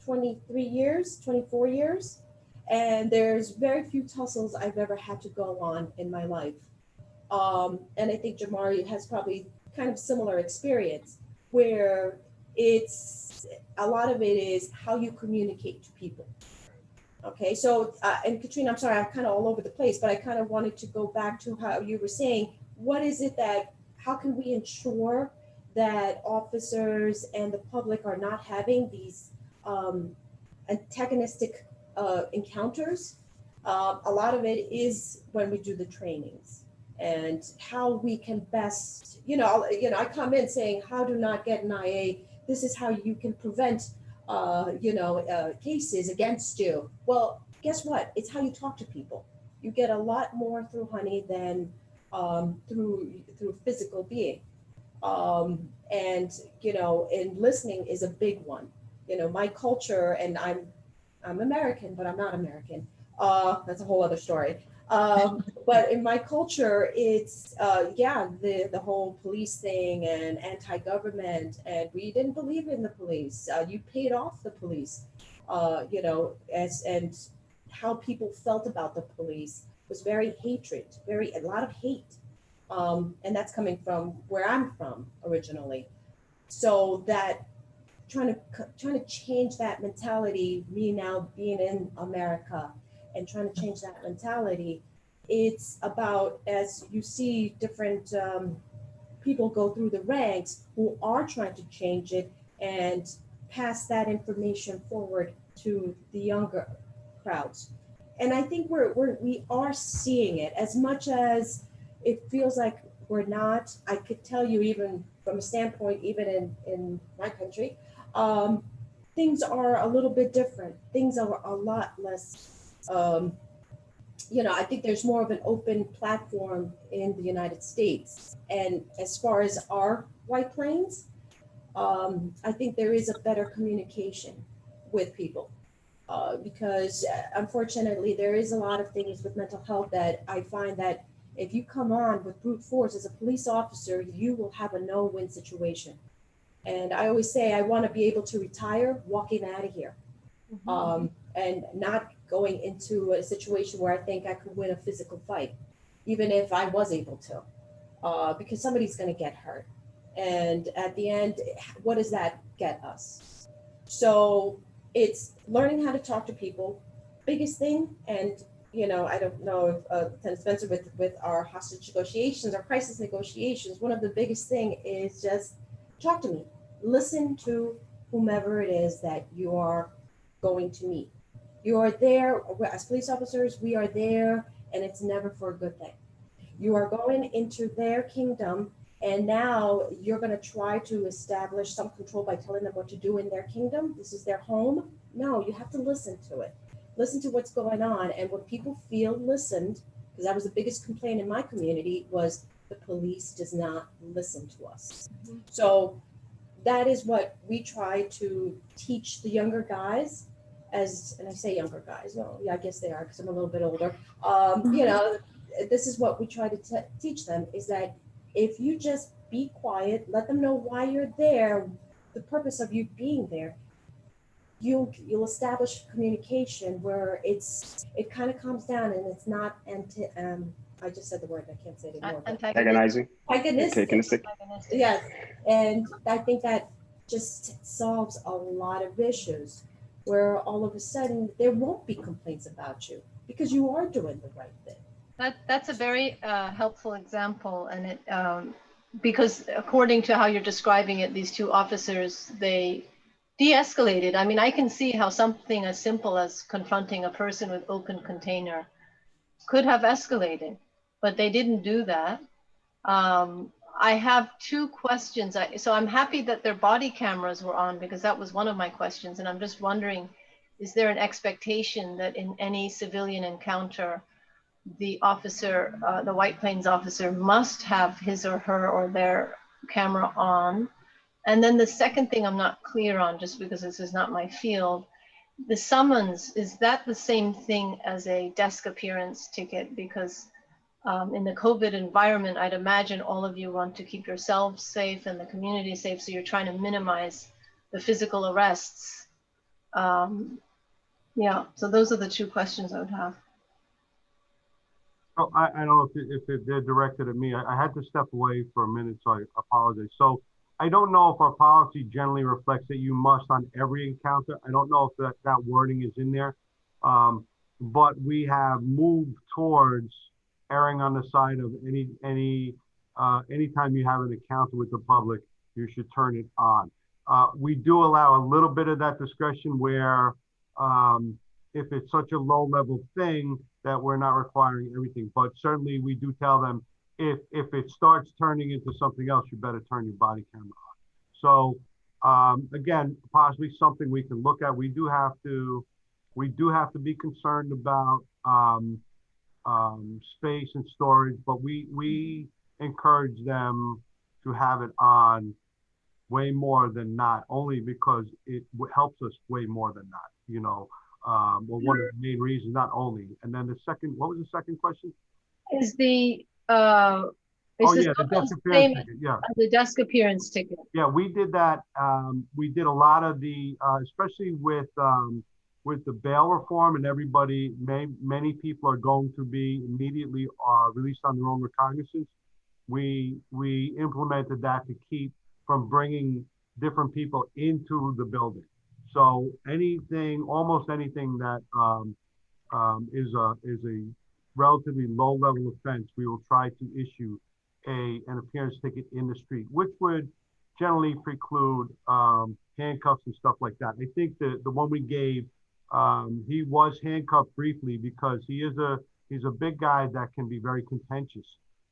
23 years, 24 years. And there's very few tussles I've ever had to go on in my life. And I think Jamari has probably kind of similar experience where it's a lot of it is how you communicate to people. Okay, so and Katrina, I'm sorry, I'm kind of all over the place, but I kind of wanted to go back to how you were saying, what is it that, how can we ensure that officers and the public are not having these antagonistic encounters? A lot of it is when we do the trainings and how we can best, I come in saying, how to not get an IA. This is how you can prevent, cases against you. Well, guess what? It's how you talk to people. You get a lot more through honey than through physical being. And listening is a big one. My culture, and I'm American, but I'm not American. That's a whole other story. But in my culture, it's the whole police thing and anti-government, and we didn't believe in the police. You paid off the police, and how people felt about the police was very hatred, a lot of hate, and that's coming from where I'm from originally. So that trying to change that mentality, me now being in America and trying to change that mentality, it's about, as you see different people go through the ranks who are trying to change it and pass that information forward to the younger crowds. And I think we are seeing it, as much as it feels like we're not. I could tell you, even from a standpoint, even in my country, things are a little bit different. Things are a lot less, I think there's more of an open platform in the United States. And as far as our White Plains, I think there is a better communication with people. Because unfortunately, there is a lot of things with mental health that I find that if you come on with brute force as a police officer, you will have a no-win situation. And I always say, I want to be able to retire walking out of here, and not going into a situation where I think I could win a physical fight, even if I was able to, because somebody's going to get hurt. And at the end, what does that get us? So it's learning how to talk to people, biggest thing. And, I don't know if Lieutenant Spencer, with our hostage negotiations, our crisis negotiations, one of the biggest thing is just talk to me. Listen to whomever it is that you are going to meet. You are there, as police officers, we are there, and it's never for a good thing. You are going into their kingdom, and now you're going to try to establish some control by telling them what to do in their kingdom. This is their home. No, you have to listen to it. Listen to what's going on. And when people feel listened, because that was the biggest complaint in my community, was the police does not listen to us. So that is what we try to teach the younger guys. And I say younger guys, well, yeah, I guess they are, because I'm a little bit older. This is what we try to teach them, is that if you just be quiet, let them know why you're there, the purpose of you being there, you'll establish communication where it kind of calms down, and it's not I just said the word, I can't say it anymore. Antagonizing. Antagonistic. Yes, and I think that just solves a lot of issues, where all of a sudden there won't be complaints about you because you are doing the right thing. That's a very helpful example, and it because according to how you're describing it, these two officers, they de-escalated. I mean, I can see how something as simple as confronting a person with open container could have escalated, but they didn't do that. I have two questions. So I'm happy that their body cameras were on, because that was one of my questions. And I'm just wondering, is there an expectation that in any civilian encounter, the officer, the White Plains officer, must have his or her or their camera on? And then the second thing I'm not clear on, just because this is not my field, the summons, is that the same thing as a desk appearance ticket? Because in the COVID environment, I'd imagine all of you want to keep yourselves safe and the community safe, so you're trying to minimize the physical arrests. Yeah, so those are the two questions I would have. Oh, I don't know if they're directed at me. I had to step away for a minute, so I apologize. So I don't know if our policy generally reflects that you must on every encounter. I don't know if that wording is in there. But we have moved towards erring on the side of anytime you have an encounter with the public, you should turn it on. We do allow a little bit of that discretion where if it's such a low level thing that we're not requiring everything, but certainly we do tell them if it starts turning into something else, you better turn your body camera on. So again, possibly something we can look at. We do have to be concerned about space and storage, but we encourage them to have it on way more than not, only because it helps us way more than not, you know. Well, one of the main reasons, not only. And then the second, what was the second question? Is the Oh this yeah, the desk almost appearance same ticket. Yeah, as the desk appearance ticket? yeah, we did that. We did a lot of the, especially with the bail reform, and everybody, many people are going to be immediately released on their own recognizance. We implemented that to keep from bringing different people into the building. So anything, almost anything that is a relatively low level offense, we will try to issue an appearance ticket in the street, which would generally preclude handcuffs and stuff like that. I think the one we gave, he was handcuffed briefly because he's a big guy that can be very contentious.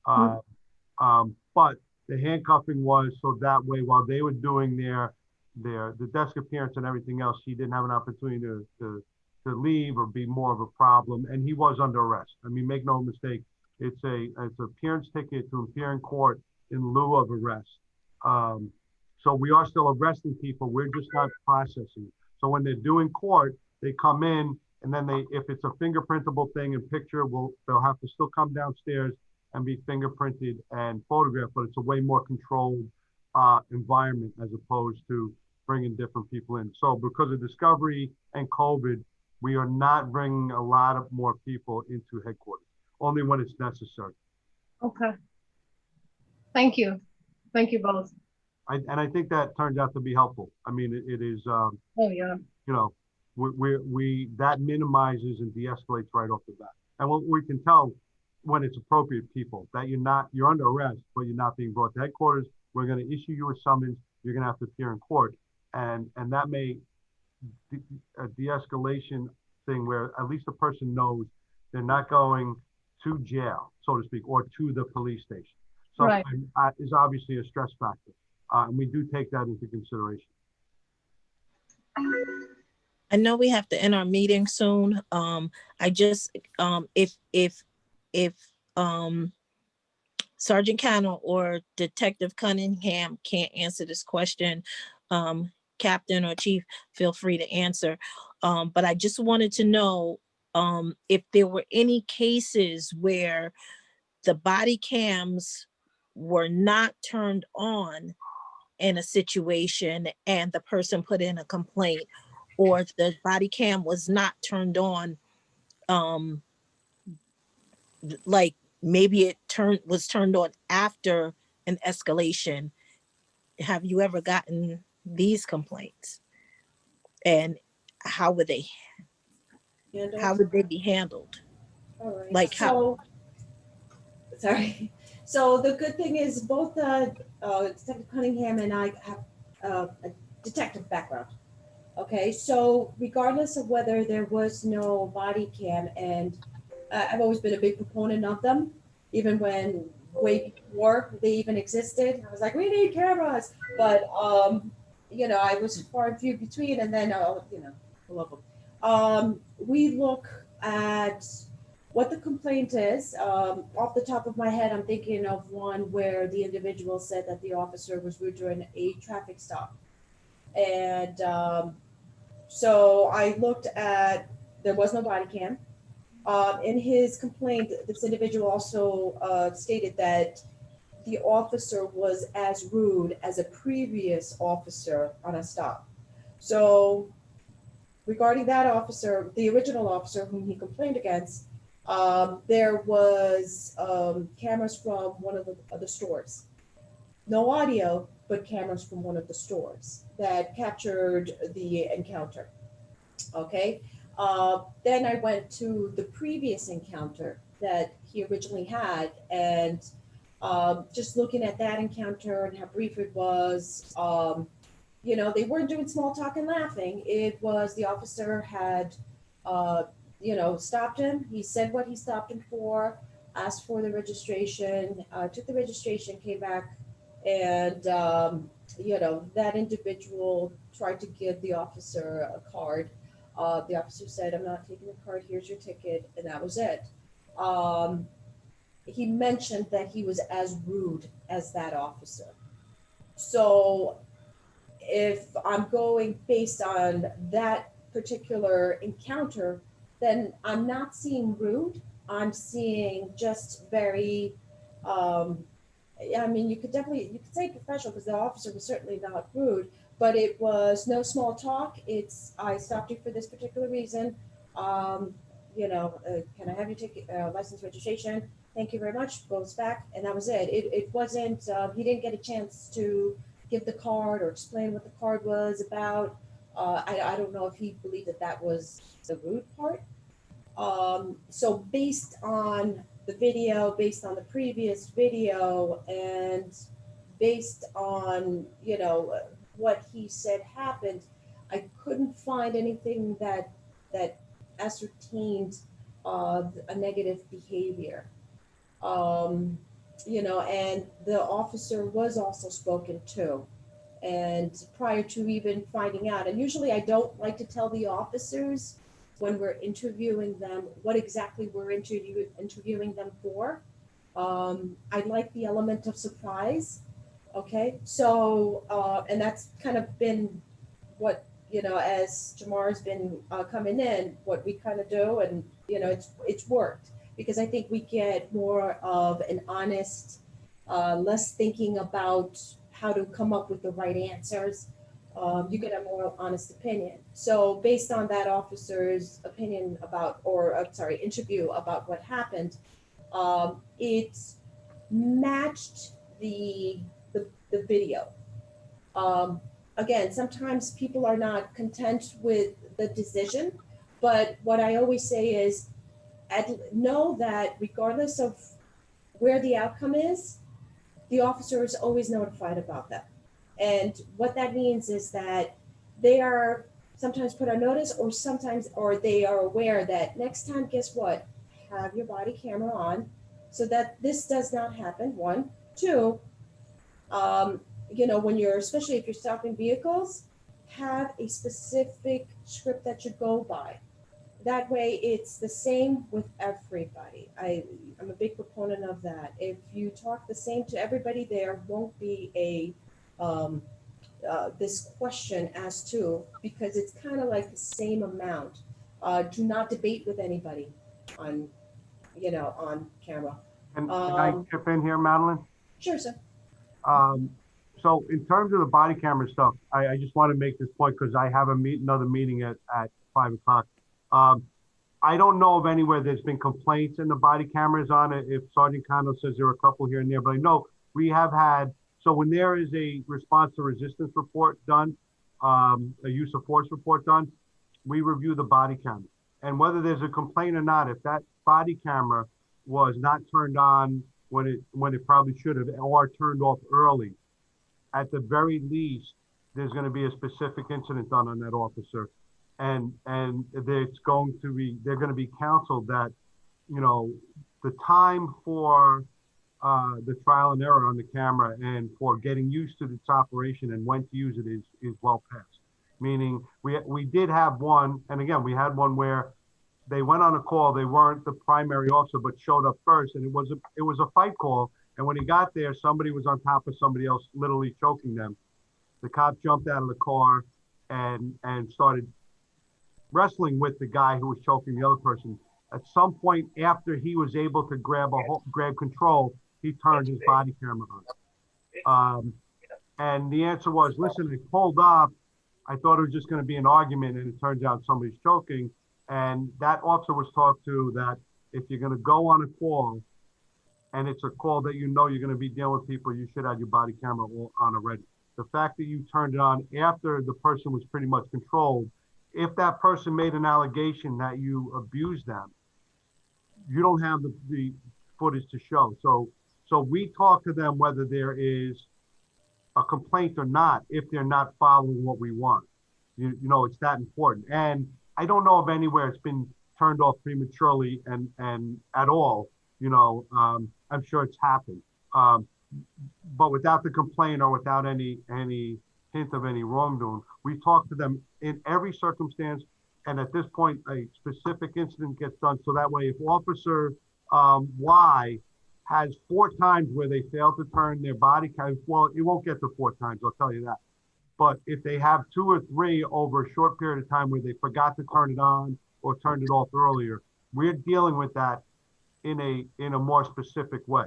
But the handcuffing was so that way while they were doing the desk appearance and everything else, he didn't have an opportunity to leave or be more of a problem, and he was under arrest. I mean, make no mistake, it's an appearance ticket to appear in court in lieu of arrest. So we are still arresting people. We're just not processing. So when they're doing court, they come in, and then if it's a fingerprintable thing and picture, they'll have to still come downstairs and be fingerprinted and photographed, but it's a way more controlled environment as opposed to bringing different people in. So because of discovery and COVID, we are not bringing a lot of more people into headquarters, only when it's necessary. Okay. Thank you. Thank you both. And I think that turns out to be helpful. I mean, it is, Oh yeah. you know, we that minimizes and de-escalates right off the bat. And we can tell when it's appropriate people that you're under arrest, but you're not being brought to headquarters. We're going to issue you a summons. You're going to have to appear in court. And that may a de-escalation thing where at least the person knows they're not going to jail, so to speak, or to the police station. So Right. Is obviously a stress factor. And we do take that into consideration. I know we have to end our meeting soon. I just, if Sergeant Cannell or Detective Cunningham can't answer this question, Captain or Chief, feel free to answer. But I just wanted to know if there were any cases where the body cams were not turned on in a situation and the person put in a complaint, or the body cam was not turned on, like maybe it was turned on after an escalation. Have you ever gotten these complaints? And how would they be handled? All right. Like how? Sorry. So the good thing is both Detective Cunningham and I have a detective background. Okay, so regardless of whether there was no body cam, and I've always been a big proponent of them, even when way before they even existed. I was like, we need cameras, but you know, I was far and few between, and then you know, I love them. We look at what the complaint is. Off the top of my head, I'm thinking of one where the individual said that the officer was rude during a traffic stop. And so I looked at, there was no body cam. In his complaint, this individual also stated that the officer was as rude as a previous officer on a stop. So regarding that officer, the original officer whom he complained against, there was cameras from one of the stores. No audio, but cameras from one of the stores that captured the encounter. Okay. Then I went to the previous encounter that he originally had, and just looking at that encounter and how brief it was, they weren't doing small talk and laughing. It was the officer had, stopped him. He said what he stopped him for, asked for the registration, took the registration, came back, and, that individual tried to give the officer a card. The officer said, "I'm not taking the card, here's your ticket," and that was it. He mentioned that he was as rude as that officer. So if I'm going based on that particular encounter, then I'm not seeing rude. I'm seeing just very, you could say professional, because the officer was certainly not rude, but it was no small talk. It's, I stopped you for this particular reason. Can I have your ticket, license, registration? Thank you very much. Goes back, and that was it. It wasn't, he didn't get a chance to give the card or explain what the card was about. I don't know if he believed that was the rude part. So based on the video, based on the previous video, and based on, what he said happened, I couldn't find anything that ascertained a negative behavior. And the officer was also spoken to. And prior to even finding out, and usually I don't like to tell the officers when we're interviewing them what exactly we're interviewing them for. I like the element of surprise. Okay, so and that's kind of been what, as Jamar's been coming in, what we kind of do, and it's worked, because I think we get more of an honest, less thinking about how to come up with the right answers. You get a more honest opinion. So based on that officer's opinion about, interview about what happened, it matched the video. Again, sometimes people are not content with the decision, but what I always say is, know that regardless of where the outcome is, the officer is always notified about that. And what that means is that they are sometimes put on notice, or they are aware that next time, guess what? Have your body camera on so that this does not happen. 1, 2, especially if you're stopping vehicles, have a specific script that you go by. That way it's the same with everybody. I'm a big proponent of that. If you talk the same to everybody, there won't be this question as to, because it's kind of like the same amount. Do not debate with anybody on camera. Can I chip in here, Madeline? Sure, sir. So in terms of the body camera stuff, I just want to make this point because I have another meeting at 5 o'clock. I don't know of anywhere there's been complaints and the body cameras on it. If Sergeant Cano says there are a couple here and there, but I know we have had, so when there is a response to resistance report done, a use of force report done, we review the body camera. And whether there's a complaint or not, if that body camera was not turned on when it probably should have, or turned off early, at the very least, there's going to be a specific incident done on that officer. And they're going to be counseled that, the time for the trial and error on the camera and for getting used to its operation and when to use it is well past. Meaning we did have one, and again, we had one where they went on a call, they weren't the primary officer, but showed up first, and it was a fight call. And when he got there, somebody was on top of somebody else, literally choking them. The cop jumped out of the car and started wrestling with the guy who was choking the other person. At some point after he was able to grab control, he turned his body camera on. And the answer was, listen, I pulled up, I thought it was just going to be an argument, and it turns out somebody's choking. And that officer was talked to that if you're going to go on a call, and it's a call that you know you're going to be dealing with people, you should have your body camera on already. The fact that you turned it on after the person was pretty much controlled, if that person made an allegation that you abused them, you don't have the footage to show. So we talk to them whether there is a complaint or not, if they're not following what we want. You know, it's that important. And I don't know of anywhere it's been turned off prematurely and at all. You know, I'm sure it's happened. But without the complaint or without any hint of any wrongdoing, we talk to them in every circumstance. And at this point, a specific incident gets done. So that way, if Officer Y has 4 times where they fail to turn their body cam, well, it won't get to 4 times, I'll tell you that. But if they have 2 or 3 over a short period of time where they forgot to turn it on or turned it off earlier, we're dealing with that in a more specific way.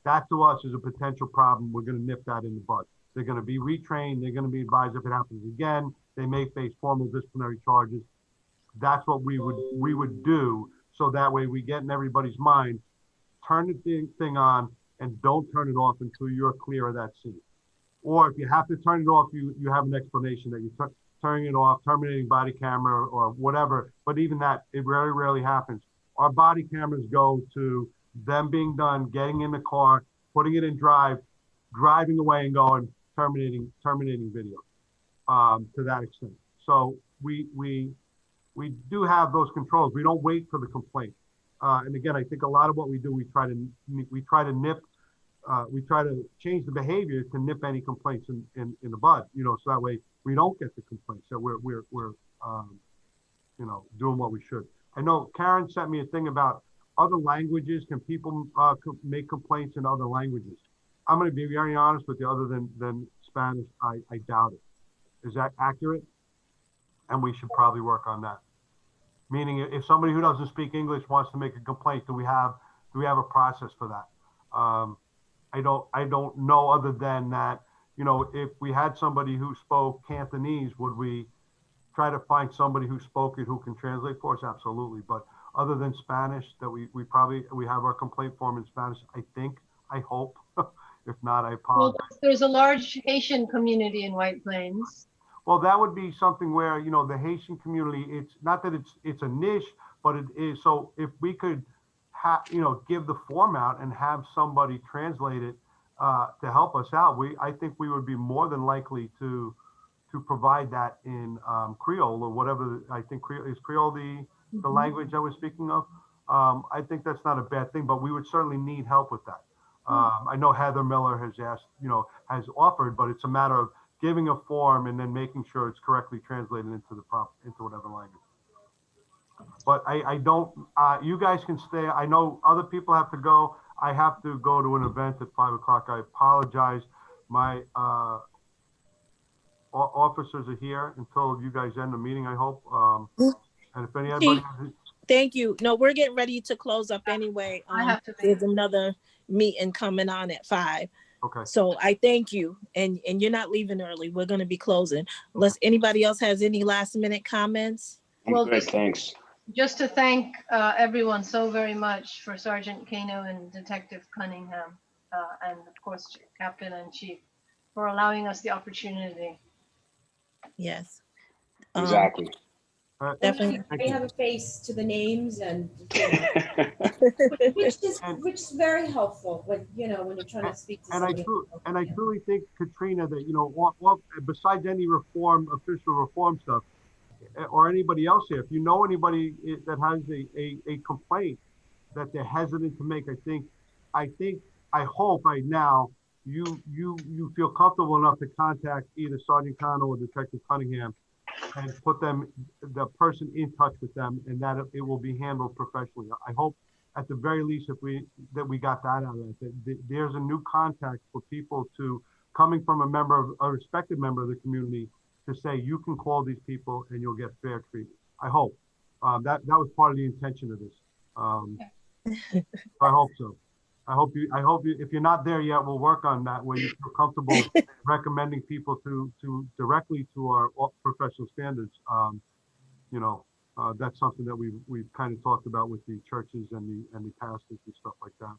That to us is a potential problem. We're going to nip that in the bud. They're going to be retrained. They're going to be advised if it happens again. They may face formal disciplinary charges. That's what we would do. So that way we get in everybody's mind, turn the thing on and don't turn it off until you're clear of that scene. Or if you have to turn it off, you have an explanation that you're turning it off, terminating body camera or whatever. But even that, it very rarely happens. Our body cameras go to them being done, getting in the car, putting it in drive, driving away and going, terminating video to that extent. So we do have those controls. We don't wait for the complaint. And again, I think a lot of what we do, we try to change the behavior to nip any complaints in the bud, you know, so that way we don't get the complaints. So we're you know, doing what we should. I know Karen sent me a thing about other languages. Can people make complaints in other languages? I'm going to be very honest with you, other than Spanish, I doubt it. Is that accurate? And we should probably work on that. Meaning if somebody who doesn't speak English wants to make a complaint, do we have a process for that? I don't know, other than that, you know, if we had somebody who spoke Cantonese, would we try to find somebody who spoke it who can translate for us? Absolutely. But other than Spanish, that we have our complaint form in Spanish, I hope. If not, I apologize. Well, there's a large Haitian community in White Plains. Well, that would be something where, you know, the Haitian community, it's not that it's a niche, but it is. So if we could you know, give the form out and have somebody translate it to help us out, I think we would be more than likely to provide that in Creole or whatever. I think Creole the language I was speaking of. I think that's not a bad thing, but we would certainly need help with that. I know Heather Miller has asked, you know, has offered, but it's a matter of giving a form and then making sure it's correctly translated into whatever language. But I don't, you guys can stay. I know other people have to go. I have to go to an event at 5 o'clock. I apologize. My officers are here until you guys end the meeting, I hope. And if anybody has... Thank you. No, we're getting ready to close up anyway. I have to There's another meeting coming on at 5. Okay. So I thank you, and you're not leaving early. We're going to be closing. Unless anybody else has any last minute comments. Well, good, thanks. Just to thank everyone so very much for Sergeant Kano and Detective Cunningham, and of course Captain and Chief, for allowing us the opportunity. Yes. Exactly. Definitely. They have a face to the names, and you know, which is very helpful when, you know, when you're trying to speak to somebody. I truly think, Katrina, that, you know, besides any official reform stuff, or anybody else here, if you know anybody that has a complaint that they're hesitant to make, I hope right now you feel comfortable enough to contact either Sergeant Cano or Detective Cunningham and put the person in touch with them, and that it will be handled professionally. I hope at the very least that we got that out of it, that there's a new contact for people coming from a respected member of the community, to say you can call these people and you'll get fair treatment. I hope that was part of the intention of this. I hope so. I hope you, if you're not there yet, we'll work on that where you feel comfortable recommending people to directly to our professional standards. You know, that's something that we've kind of talked about with the churches and the pastors and stuff like that.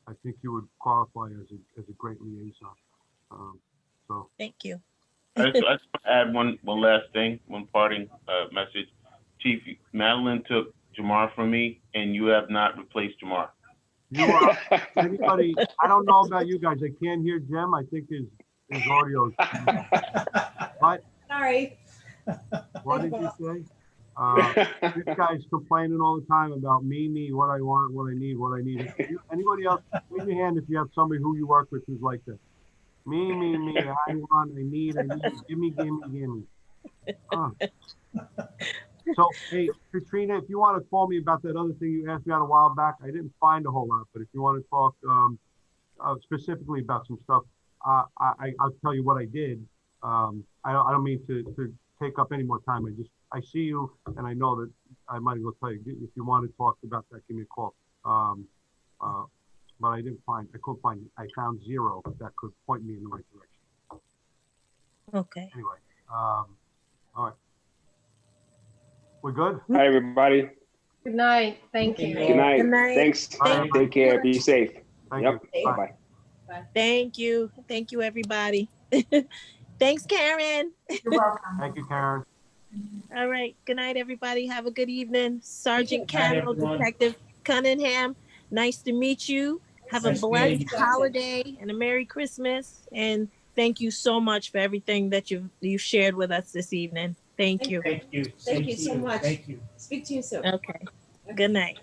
I think you would qualify as a great liaison. So Thank you. I just want to add one last thing, one parting message. Chief, Madeline took Jamar from me, and you have not replaced Jamar. you anybody? I don't know about you guys. I can't hear Jim. I think his audio. What? Sorry. What did you say? This guy's complaining all the time about me, what I want, what I need, what I need. Anybody else? Raise your hand if you have somebody who you work with who's like that. Me, I want, I need, gimme. So, hey, Katrina, if you want to call me about that other thing you asked me out a while back, I didn't find a whole lot, but if you want to talk specifically about some stuff, I'll tell you what I did. I don't mean to take up any more time. I see you, and I know that I might as well tell you, if you want to talk about that, give me a call. But I couldn't find, I found zero that could point me in the right direction. Okay. Anyway, all right. We're good? Hi, everybody. Good night. Thank you. Good night. Good night. Thanks. Thank Take care. Be safe. Thank Yep. you. Bye. Bye. Thank you. Thank you, everybody. Thanks, Karen. You're welcome. Thank you, Karen. All right. Good night, everybody. Have a good evening. Sergeant Good night, Cannell, everyone. Detective Cunningham, nice to meet you. Have Nice a meeting blessed you. holiday and a Merry Christmas. And thank you so much for everything that you've shared with us this evening. Thank you. Thank you. Thank you Same to so much. Thank you. Speak to you soon. Okay. Good night.